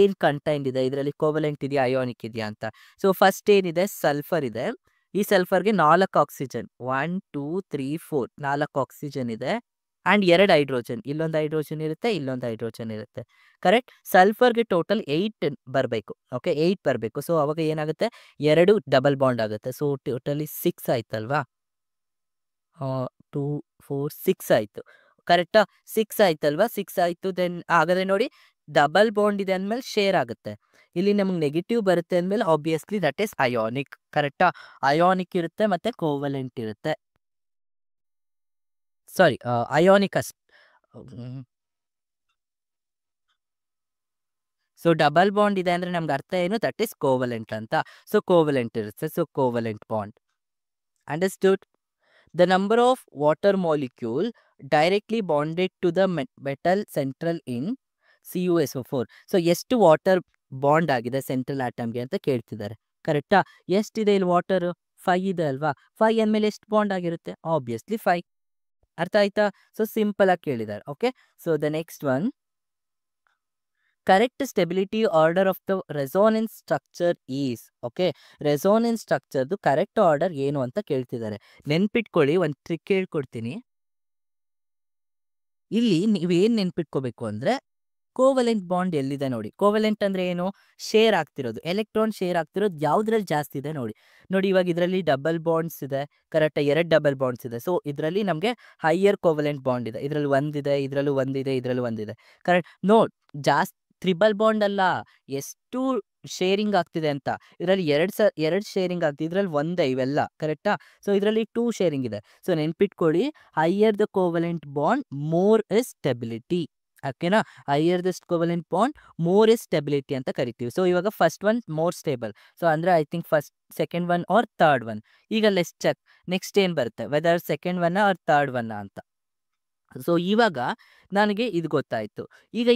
ಏನು ಕಂಟೈಂಟ್ ಇದೆ ಇದರಲ್ಲಿ, ಕೋವಲೆಂಟ್ ಇದೆಯಾ ಅಯೋನಿಕ್ ಇದೆಯಾ ಅಂತ. ಸೊ ಫಸ್ಟ್ ಏನಿದೆ? ಸಲ್ಫರ್ ಇದೆ. ಈ ಸಲ್ಫರ್ಗೆ 4 ಆಕ್ಸಿಜನ್, 1 2 3 4 4 ಆಕ್ಸಿಜನ್ ಇದೆ ಆ್ಯಂಡ್ 2 ಹೈಡ್ರೋಜನ್. ಇಲ್ಲೊಂದು ಹೈಡ್ರೋಜನ್ ಇರುತ್ತೆ, ಇಲ್ಲೊಂದು ಹೈಡ್ರೋಜನ್ ಇರುತ್ತೆ. ಕರೆಕ್ಟ್? ಸಲ್ಫರ್ಗೆ ಟೋಟಲ್ 8 ಬರಬೇಕು. ಓಕೆ, 8 ಬರಬೇಕು. ಸೊ ಅವಾಗ ಏನಾಗುತ್ತೆ? 2 ಡಬಲ್ ಬಾಂಡ್ ಆಗುತ್ತೆ. ಸೊ ಟೋಟಲಿ 6 ಆಯ್ತಲ್ವಾ? 2 4 6 ಆಯಿತು. ಕರೆಕ್ಟಾ? 6 ಆಯ್ತಲ್ವಾ? 6 ಆಯಿತು. ದೆನ್ ಹಾಗಾದರೆ ನೋಡಿ, ಡಬಲ್ ಬಾಂಡ್ ಇದೆ ಅಂದಮೇಲೆ ಶೇರ್ ಆಗುತ್ತೆ. ಇಲ್ಲಿ ನಮಗೆ ನೆಗೆಟಿವ್ ಬರುತ್ತೆ ಅಂದಮೇಲೆ ಆಬ್ವಿಯಸ್ಲಿ ದಟ್ ಈಸ್ ಅಯೋನಿಕ್. ಕರೆಕ್ಟಾ? ಅಯೋನಿಕ್ ಇರುತ್ತೆ ಮತ್ತು ಕೋವಲೆಂಟ್ ಇರುತ್ತೆ. ಸಾರಿ, ಅಯೋನಿಕ್ ಅಷ್ಟು. ಸೊ ಡಬಲ್ ಬಾಂಡ್ ಇದೆ ಅಂದರೆ ನಮ್ಗೆ ಅರ್ಥ ಏನು? ದಟ್ ಈಸ್ ಕೋವಲೆಂಟ್ ಅಂತ. ಸೊ ಕೋವಲೆಂಟ್ ಇರುತ್ತೆ. So covalent bond. Understood? The number of water molecule directly bonded to the metal central in CuSO4. So ಎಷ್ಟು ವಾಟರ್ ಬಾಂಡ್ ಆಗಿದೆ ಸೆಂಟ್ರಲ್ ಆಟಮ್ಗೆ ಅಂತ ಕೇಳ್ತಿದ್ದಾರೆ. ಕರೆಕ್ಟಾ? ಎಷ್ಟಿದೆ ಇಲ್ಲಿ ವಾಟರು? 5 ಇದೆ ಅಲ್ವಾ? 5 ಅಂದಮೇಲೆ ಎಷ್ಟು ಬಾಂಡ್ ಆಗಿರುತ್ತೆ? ಆಬ್ವಿಯಸ್ಲಿ 5. ಅರ್ಥ ಆಯ್ತಾ? ಸೊ ಸಿಂಪಲ್ ಆಗಿ ಕೇಳಿದ್ದಾರೆ. Okay, so the next one, correct stability order of the resonance structure is. Okay, resonance ಸ್ಟ್ರಕ್ಚರ್ದು ಕರೆಕ್ಟ್ ಆರ್ಡರ್ ಏನು ಅಂತ ಕೇಳ್ತಿದ್ದಾರೆ. ನೆನ್ಪಿಟ್ಕೊಳ್ಳಿ, ಒಂದು ಟ್ರಿಕ್ ಹೇಳ್ಕೊಡ್ತೀನಿ. ಇಲ್ಲಿ ನೀವೇನು ನೆನ್ಪಿಟ್ಕೋಬೇಕು ಅಂದರೆ ಕೋವಲೆಂಟ್ ಬಾಂಡ್ ಎಲ್ಲಿದೆ ನೋಡಿ. ಕೋವಲೆಂಟ್ ಅಂದರೆ ಏನು? ಶೇರ್ ಆಗ್ತಿರೋದು, ಎಲೆಕ್ಟ್ರಾನ್ ಶೇರ್ ಆಗ್ತಿರೋದು ಯಾವುದ್ರಲ್ಲಿ ಜಾಸ್ತಿ ಇದೆ ನೋಡಿ. ನೋಡಿ ಇವಾಗ ಇದರಲ್ಲಿ ಡಬಲ್ ಬಾಂಡ್ಸ್ ಇದೆ. ಕರೆಕ್ಟಾ? 2 ಡಬಲ್ ಬಾಂಡ್ಸ್ ಇದೆ. ಸೊ ಇದರಲ್ಲಿ ನಮಗೆ ಹೈಯರ್ ಕೋವಲೆಂಟ್ ಬಾಂಡ್ ಇದೆ. ಇದರಲ್ಲಿ ಒಂದಿದೆ, ಇದರಲ್ಲೂ ಒಂದಿದೆ, ಇದರಲ್ಲೂ ಒಂದಿದೆ. ಕರೆಕ್ಟ್? ನೋಡ್, ಜಾಸ್ತಿ ತ್ರಿಬಲ್ ಬಾಂಡ್ ಅಲ್ಲ, ಎಷ್ಟು ಶೇರಿಂಗ್ ಆಗ್ತಿದೆ ಅಂತ. ಇದರಲ್ಲಿ 2 ಶೇರಿಂಗ್ ಆಗ್ತಿದೆ, ಇದರಲ್ಲಿ ಒಂದೇ ಇವೆಲ್ಲ. ಕರೆಕ್ಟಾ? ಸೊ ಇದರಲ್ಲಿ 2 ಶೇರಿಂಗ್ ಇದೆ. ಸೊ ನೆನ್ಪಿಟ್ಕೊಳ್ಳಿ, higher the covalent bond more is stability. ಓಕೆನಾ? Higher the covalent bond more is stability ಅಂತ ಕರಿತೀವಿ. ಸೊ ಇವಾಗ first one more stable. So ಅಂದರೆ I think first second one or third one. ಈಗ let's check next ಏನು ಬರುತ್ತೆ, whether second one or third one ಅಂತ. So ಇವಾಗ ನನಗೆ ಇದು ಗೊತ್ತಾಯಿತು. ಈಗ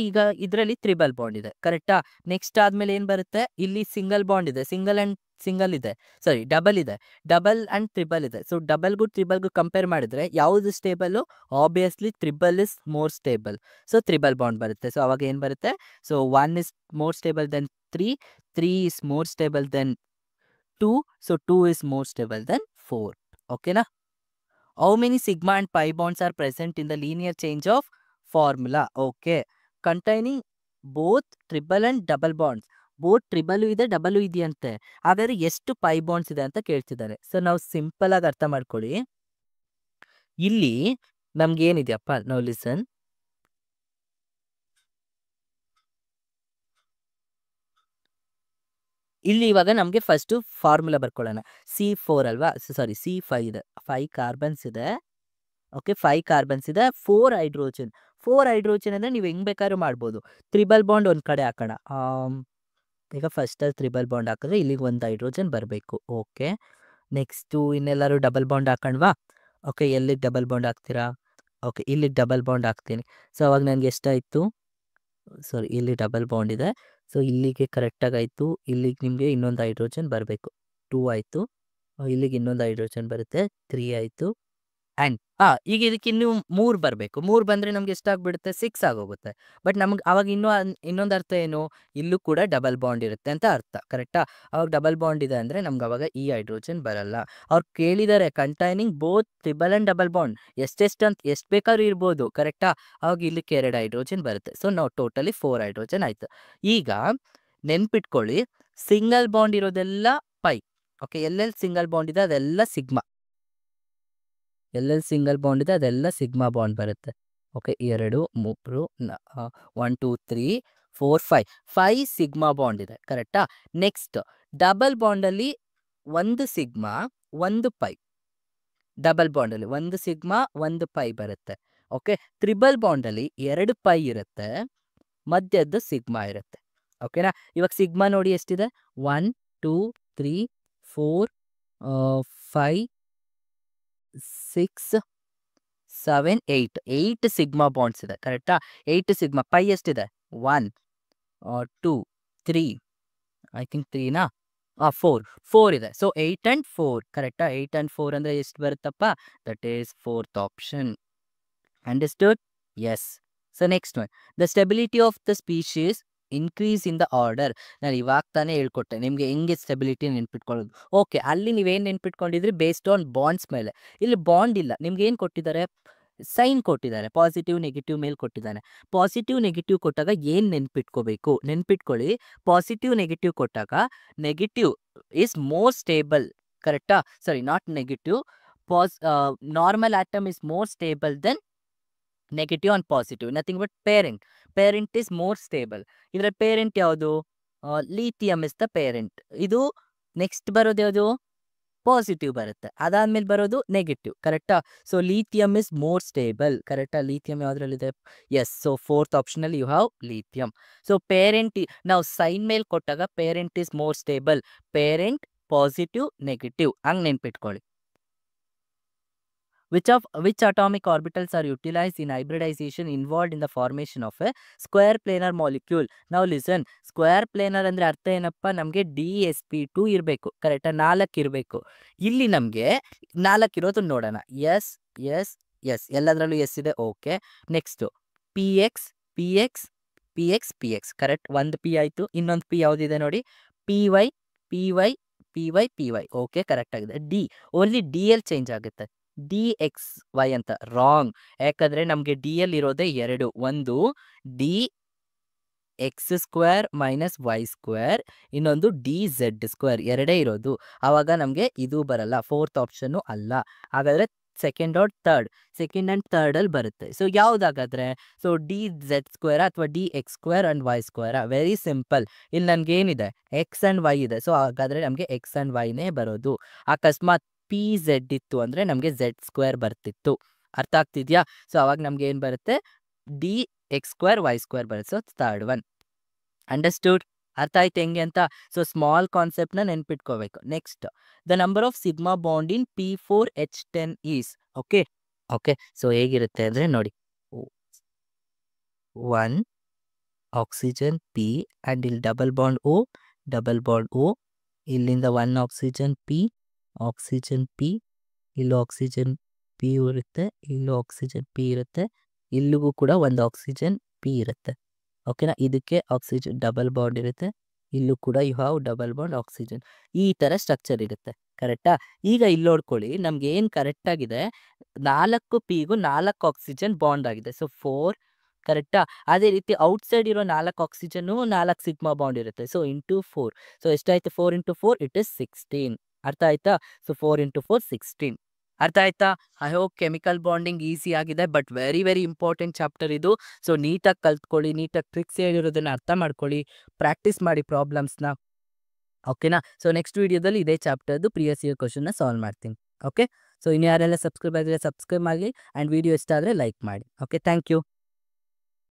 ಇದರಲ್ಲಿ ತ್ರಿಬಲ್ ಬಾಂಡ್ ಇದೆ. ಕರೆಕ್ಟಾ? ನೆಕ್ಸ್ಟ್ ಆದಮೇಲೆ ಏನು ಬರುತ್ತೆ? ಇಲ್ಲಿ ಸಿಂಗಲ್ ಬಾಂಡ್ ಇದೆ, ಸಿಂಗಲ್ ಆ್ಯಂಡ್ ಸಿಂಗಲ್ ಇದೆ, ಸಾರಿ ಡಬಲ್ ಇದೆ, ಡಬಲ್ ಆ್ಯಂಡ್ ತ್ರಿಬಲ್ ಇದೆ. ಸೊ ಡಬಲ್ಗೂ ತ್ರಿಬಲ್ಗೂ ಕಂಪೇರ್ ಮಾಡಿದ್ರೆ ಯಾವುದು stable? Obviously triple is more stable. So triple bond ಬರುತ್ತೆ. ಸೊ ಅವಾಗ ಏನು ಬರುತ್ತೆ? So 1 is more stable than 3, 3 is more stable than 2, so 2 is more stable than 4. ಓಕೆನಾ? How many sigma and pi bonds are present in the linear change of formula? Okay, containing both triple and double bonds. Both triple ಇದೆ, double ಇದೆಯಂತೆ. ಹಾಗಾದ್ರೆ ಎಷ್ಟು pi bonds ಇದೆ ಅಂತ ಕೇಳ್ತಿದ್ದಾರೆ. So ನಾವು simple ಆಗಿ ಅರ್ಥ ಮಾಡ್ಕೊಳ್ಳಿ. ಇಲ್ಲಿ ನಮ್ಗೆ ಏನಿದೆಯಪ್ಪ, ನಾವು ಲಿಸನ್. ಇಲ್ಲಿ ಇವಾಗ ನಮ್ಗೆ ಫಸ್ಟ್ ಫಾರ್ಮುಲಾ ಬರ್ಕೊಳ್ಳೋಣ. C4 ಅಲ್ವಾ, ಸಾರಿ C5 ಇದೆ, 5 ಕಾರ್ಬನ್ಸ್ ಇದೆ. ಓಕೆ, 5 ಕಾರ್ಬನ್ಸ್ ಇದೆ, 4 ಹೈಡ್ರೋಜನ್. 4 ಹೈಡ್ರೋಜನ್ ಅಂದ್ರೆ ನೀವು ಹೆಂಗ್ ಬೇಕಾದ್ರೂ ಮಾಡ್ಬೋದು. ತ್ರಿಬಲ್ ಬಾಂಡ್ ಒಂದ್ ಕಡೆ ಹಾಕೋಣ. ಈಗ ಫಸ್ಟ್ ಅಲ್ಲಿ ತ್ರಿಬಲ್ ಬಾಂಡ್ ಹಾಕಿದ್ರೆ ಇಲ್ಲಿಗೆ ಒಂದು ಹೈಡ್ರೋಜನ್ ಬರಬೇಕು. ಓಕೆ, ನೆಕ್ಸ್ಟು ಇನ್ನೆಲ್ಲರೂ ಡಬಲ್ ಬಾಂಡ್ ಹಾಕೊಂಡ್ವಾ. ಓಕೆ, ಎಲ್ಲಿಗೆ ಡಬಲ್ ಬಾಂಡ್ ಹಾಕ್ತೀರಾ? ಓಕೆ, ಇಲ್ಲಿಗೆ ಡಬಲ್ ಬಾಂಡ್ ಹಾಕ್ತೀನಿ. ಸೊ ಅವಾಗ ನನಗೆ ಎಷ್ಟಾಯಿತು? ಸಾರಿ, ಇಲ್ಲಿ ಡಬಲ್ ಬಾಂಡ್ ಇದೆ. ಸೊ ಇಲ್ಲಿಗೆ ಕರೆಕ್ಟಾಗಿ ಆಯಿತು. ಇಲ್ಲಿಗೆ ನಿಮಗೆ ಇನ್ನೊಂದು ಹೈಡ್ರೋಜನ್ ಬರಬೇಕು, 2 ಆಯಿತು. ಇಲ್ಲಿಗೆ ಇನ್ನೊಂದು ಹೈಡ್ರೋಜನ್ ಬರುತ್ತೆ, 3 ಆಯಿತು. ಆ್ಯಂಡ್ ಈಗ ಇದಕ್ಕೆ ಇನ್ನೂ 3 ಬರಬೇಕು. 3 ಬಂದರೆ ನಮ್ಗೆ ಎಷ್ಟಾಗ್ಬಿಡುತ್ತೆ? 6 ಆಗೋಗುತ್ತೆ. ಬಟ್ ನಮ್ಗೆ ಅವಾಗ ಇನ್ನೊಂದು ಅರ್ಥ ಏನು? ಇಲ್ಲೂ ಕೂಡ ಡಬಲ್ ಬಾಂಡ್ ಇರುತ್ತೆ ಅಂತ ಅರ್ಥ, ಕರೆಕ್ಟಾ? ಅವಾಗ ಡಬಲ್ ಬಾಂಡ್ ಇದೆ ಅಂದರೆ ನಮ್ಗೆ ಅವಾಗ ಈ ಹೈಡ್ರೋಜನ್ ಬರಲ್ಲ. ಅವ್ರು ಕೇಳಿದ್ದಾರೆ containing both triple and double bond, ಎಷ್ಟು ಬೇಕಾದ್ರೂ ಇರ್ಬೋದು, ಕರೆಕ್ಟಾ? ಅವಾಗ ಇಲ್ಲಿಕ್ಕೆ 2 ಹೈಡ್ರೋಜನ್ ಬರುತ್ತೆ. ಸೊ ನಾವು ಟೋಟಲಿ 4 ಹೈಡ್ರೋಜನ್ ಆಯಿತು. ಈಗ ನೆನ್ಪಿಟ್ಕೊಳ್ಳಿ, ಸಿಂಗಲ್ ಬಾಂಡ್ ಇರೋದೆಲ್ಲ ಪೈ. ಓಕೆ, ಎಲ್ಲೆಲ್ಲಿ ಸಿಂಗಲ್ ಬಾಂಡ್ ಇದೆ ಅದೆಲ್ಲ ಸಿಗ್ಮಾ. ಎಲ್ಲೆಲ್ಲಿ ಸಿಂಗಲ್ ಬಾಂಡ್ ಇದೆ ಅದೆಲ್ಲ ಸಿಗ್ಮಾ ಬಾಂಡ್ ಬರುತ್ತೆ. ಓಕೆ, 2 3 1 2 3 4 5 ಸಿಗ್ಮಾ ಬಾಂಡ್ ಇದೆ, ಕರೆಕ್ಟಾ? ನೆಕ್ಸ್ಟ್ ಡಬಲ್ ಬಾಂಡಲ್ಲಿ ಒಂದು ಸಿಗ್ಮಾ ಒಂದು ಪೈ. ಡಬಲ್ ಬಾಂಡಲ್ಲಿ ಒಂದು ಸಿಗ್ಮಾ ಒಂದು ಪೈ ಬರುತ್ತೆ. ಓಕೆ, ತ್ರಿಬಲ್ ಬಾಂಡಲ್ಲಿ 2 ಪೈ ಇರುತ್ತೆ, ಮಧ್ಯದ್ದು ಸಿಗ್ಮಾ ಇರುತ್ತೆ. ಓಕೆನಾ? ಇವಾಗ ಸಿಗ್ಮಾ ನೋಡಿ ಎಷ್ಟಿದೆ? 1 2 3 4 5 6 7 8 ಸಿಗ್ಮಾ ಬಾಂಡ್ಸ್ ಇದೆ, ಕರೆಕ್ಟಾ? 8 ಸಿಗ್ಮಾ. ಪೈ ಎಷ್ಟಿದೆ? 1 2 3 ಐ ಥಿಂಕ್ 3ನಾ? 4 ಇದೆ. ಸೊ 8 ಆ್ಯಂಡ್ 4, ಕರೆಕ್ಟಾ? 8 ಆ್ಯಂಡ್ 4 ಅಂದರೆ ಎಷ್ಟು ಬರುತ್ತಪ್ಪ? That is 4th option. Understood? Yes. So next one, the stability of the species increase in the order. ನಾನು ಇವಾಗ ತಾನೇ ಹೇಳ್ಕೊಟ್ಟೆ ನಿಮಗೆ ಹೆಂಗೆ ಸ್ಟೆಬಿಲಿಟಿ ನೆನ್ಪಿಟ್ಕೊಳ್ಳೋದು. ಓಕೆ, ಅಲ್ಲಿ ನೀವೇನು ನೆನ್ಪಿಟ್ಕೊಂಡಿದ್ರಿ? ಬೇಸ್ಡ್ ಆನ್ ಬಾಂಡ್ಸ್ ಮೇಲೆ. ಇಲ್ಲಿ ಬಾಂಡ್ ಇಲ್ಲ, ನಿಮ್ಗೆ ಏನು ಕೊಟ್ಟಿದ್ದಾರೆ? ಸೈನ್ ಕೊಟ್ಟಿದ್ದಾರೆ, ಪಾಸಿಟಿವ್ ನೆಗೆಟಿವ್ ಮೇಲೆ ಕೊಟ್ಟಿದ್ದಾನೆ. ಪಾಸಿಟಿವ್ ನೆಗೆಟಿವ್ ಕೊಟ್ಟಾಗ ಏನು ನೆನ್ಪಿಟ್ಕೋಬೇಕು? ನೆನ್ಪಿಟ್ಕೊಳ್ಳಿ, ಪಾಸಿಟಿವ್ ನೆಗೆಟಿವ್ ಕೊಟ್ಟಾಗ ನೆಗೆಟಿವ್ ಈಸ್ ಮೋರ್ ಸ್ಟೇಬಲ್, ಕರೆಕ್ಟಾ? Sorry, not negative. Normal atom is more stable than negative and positive. Nothing but parent is more stable. ಇದರ ಪೇರೆಂಟ್ ಯಾವುದು? Lithium is the parent. ಇದು next ಬರೋದು ಯಾವುದು? ಪಾಸಿಟಿವ್ ಬರುತ್ತೆ. ಅದಾದ್ಮೇಲೆ ಬರೋದು ನೆಗೆಟಿವ್, ಕರೆಕ್ಟಾ? So lithium is more stable, ಕರೆಕ್ಟಾ? ಲೀಥಿಯಮ್ ಯಾವುದ್ರಲ್ಲಿದೆ? ಎಸ್. ಸೊ 4th ಆಪ್ಷನಲ್ಲಿ you have lithium. So parent ನಾವು ಸೈನ್ ಮೇಲೆ ಕೊಟ್ಟಾಗ parent is more stable, parent positive negative, ಹಂಗೆ ನೆನ್ಪಿಟ್ಕೊಳ್ಳಿ. Which atomic orbitals are utilized in hybridization involved in the formation of a square planar molecule? Now listen, square planar ಅಂದರೆ ಅರ್ಥ ಏನಪ್ಪ? ನಮಗೆ DsP2 ಇರಬೇಕು, ಕರೆಕ್ಟಾ? 4 ಇರಬೇಕು. ಇಲ್ಲಿ ನಮಗೆ 4 ಇರೋದು ನೋಡೋಣ. ಎಸ್ ಎಸ್ ಎಸ್, ಎಲ್ಲದರಲ್ಲೂ ಎಸ್ ಇದೆ. Okay, next PX PX PX PX, correct? ಒಂದು ಪಿ ಆಯಿತು. ಇನ್ನೊಂದು ಪಿ ಯಾವುದಿದೆ ನೋಡಿ? PY PY PY PY. ಓಕೆ, ಕರೆಕ್ಟ್ ಆಗಿದೆ. D, only D L change ಆಗುತ್ತೆ, DXY ಅಂತ. ರಾಂಗ್. ಯಾಕಂದರೆ ನಮಗೆ ಡಿ ಎಲ್ ಇರೋದೇ 2, ಒಂದು DX² ಮೈನಸ್ Y², ಇನ್ನೊಂದು DZ², ಎರಡೇ ಇರೋದು. ಆವಾಗ ನಮಗೆ ಇದು ಬರಲ್ಲ, 4th ಆಪ್ಷನ್ನು ಅಲ್ಲ. ಹಾಗಾದರೆ ಸೆಕೆಂಡ್ ಆ್ಯಂಡ್ ಥರ್ಡಲ್ಲಿ ಬರುತ್ತೆ. ಸೊ ಯಾವುದಾಗಾದ್ರೆ? ಸೊ DZ² ಅಥವಾ DX² and Y². Very simple. ಇಲ್ಲಿ ನನಗೇನಿದೆ? X ಆ್ಯಂಡ್ Y ಇದೆ. ಸೊ ಹಾಗಾದರೆ ನಮಗೆ X ಆ್ಯಂಡ್ Yನೇ ಬರೋದು. ಅಕಸ್ಮಾತ್ PZ ಇತ್ತು ಅಂದರೆ ನಮಗೆ Z² ಬರ್ತಿತ್ತು. ಅರ್ಥ ಆಗ್ತಿದೆಯಾ? ಸೊ ಅವಾಗ ನಮ್ಗೆ ಏನು ಬರುತ್ತೆ? DX² Y² ಬರುತ್ತೆ. So third one. ಅಂಡರ್ಸ್ಟುಡ್? ಅರ್ಥ ಆಯ್ತು ಹೆಂಗೆ ಅಂತ? ಸೊ ಸ್ಮಾಲ್ ಕಾನ್ಸೆಪ್ಟ್ನ ನೆನ್ಪಿಟ್ಕೋಬೇಕು. Next, the number of sigma bond in P4H10 is. Okay okay, so ಹೇಗಿರುತ್ತೆ ಅಂದರೆ ನೋಡಿ, 1 ಆಕ್ಸಿಜನ್ P ಆ್ಯಂಡ್ ಇಲ್ಲಿ ಡಬಲ್ ಬಾಂಡ್ O, ಇಲ್ಲಿಂದ 1 ಆಕ್ಸಿಜನ್ P, ಇಲ್ಲೂ ಆಕ್ಸಿಜನ್ P ಇರುತ್ತೆ, ಇಲ್ಲೂ ಆಕ್ಸಿಜನ್ P ಇರುತ್ತೆ, ಇಲ್ಲಿಗೂ ಕೂಡ ಒಂದು ಆಕ್ಸಿಜನ್ P ಇರುತ್ತೆ. ಓಕೆನಾ? ಇದಕ್ಕೆ ಆಕ್ಸಿಜನ್ ಡಬಲ್ ಬಾಂಡ್ ಇರುತ್ತೆ, ಇಲ್ಲೂ ಕೂಡ you have double bond oxygen. ಈ ಥರ ಸ್ಟ್ರಕ್ಚರ್ ಇರುತ್ತೆ, ಕರೆಕ್ಟಾ? ಈಗ ಇಲ್ಲಿ ನೋಡ್ಕೊಳ್ಳಿ, ನಮ್ಗೆ ಏನು ಕರೆಕ್ಟಾಗಿದೆ? 4 ಪಿಗೂ 4 ಆಕ್ಸಿಜನ್ ಬಾಂಡ್ ಆಗಿದೆ. ಸೊ 4, ಕರೆಕ್ಟಾ? ಅದೇ ರೀತಿ ಔಟ್ಸೈಡ್ ಇರೋ 4 ಆಕ್ಸಿಜನ್ನು 4 ಸಿಗ್ಮಾ ಬಾಂಡ್ ಇರುತ್ತೆ. So into 4. ಸೊ ಎಷ್ಟಾಯ್ತು? 4 × 4 ಇಟ್ ಇಸ್ 16. ಅರ್ಥ ಆಯ್ತಾ? ಸೊ 4 × 4 16. ಅರ್ಥ ಆಯ್ತಾ? I hope chemical bonding easy ಆಗಿದೆ, but very very important chapter ಇದು. ಸೊ ನೀಟಾಗಿ ಕಲ್ತ್ಕೊಳ್ಳಿ, ನೀಟಾಗಿ ಟ್ರಿಕ್ಸ್ ಹೇಳಿರೋದನ್ನ ಅರ್ಥ ಮಾಡ್ಕೊಳ್ಳಿ, ಪ್ರಾಕ್ಟೀಸ್ ಮಾಡಿ ಪ್ರಾಬ್ಲಮ್ಸ್ನ. ಓಕೆನಾ? ಸೊ ನೆಕ್ಸ್ಟ್ ವಿಡಿಯೋದಲ್ಲಿ ಇದೇ ಚಾಪ್ಟರ್ದು ಪ್ರಿವಿಯಸ್ ಇಯರ್ ಕ್ವಶನ್ನ ಸಾಲ್ವ್ ಮಾಡ್ತೀನಿ. ಓಕೆ, ಸೊ ಇನ್ನು ಯಾರೆಲ್ಲ ಸಬ್ಸ್ಕ್ರೈಬ್ ಆಗಿದ್ರೆ ಸಬ್ಸ್ಕ್ರೈಬ್ ಮಾಡಿ ಆ್ಯಂಡ್ ವಿಡಿಯೋ ಇಷ್ಟ ಆದರೆ ಲೈಕ್ ಮಾಡಿ. Okay, thank you.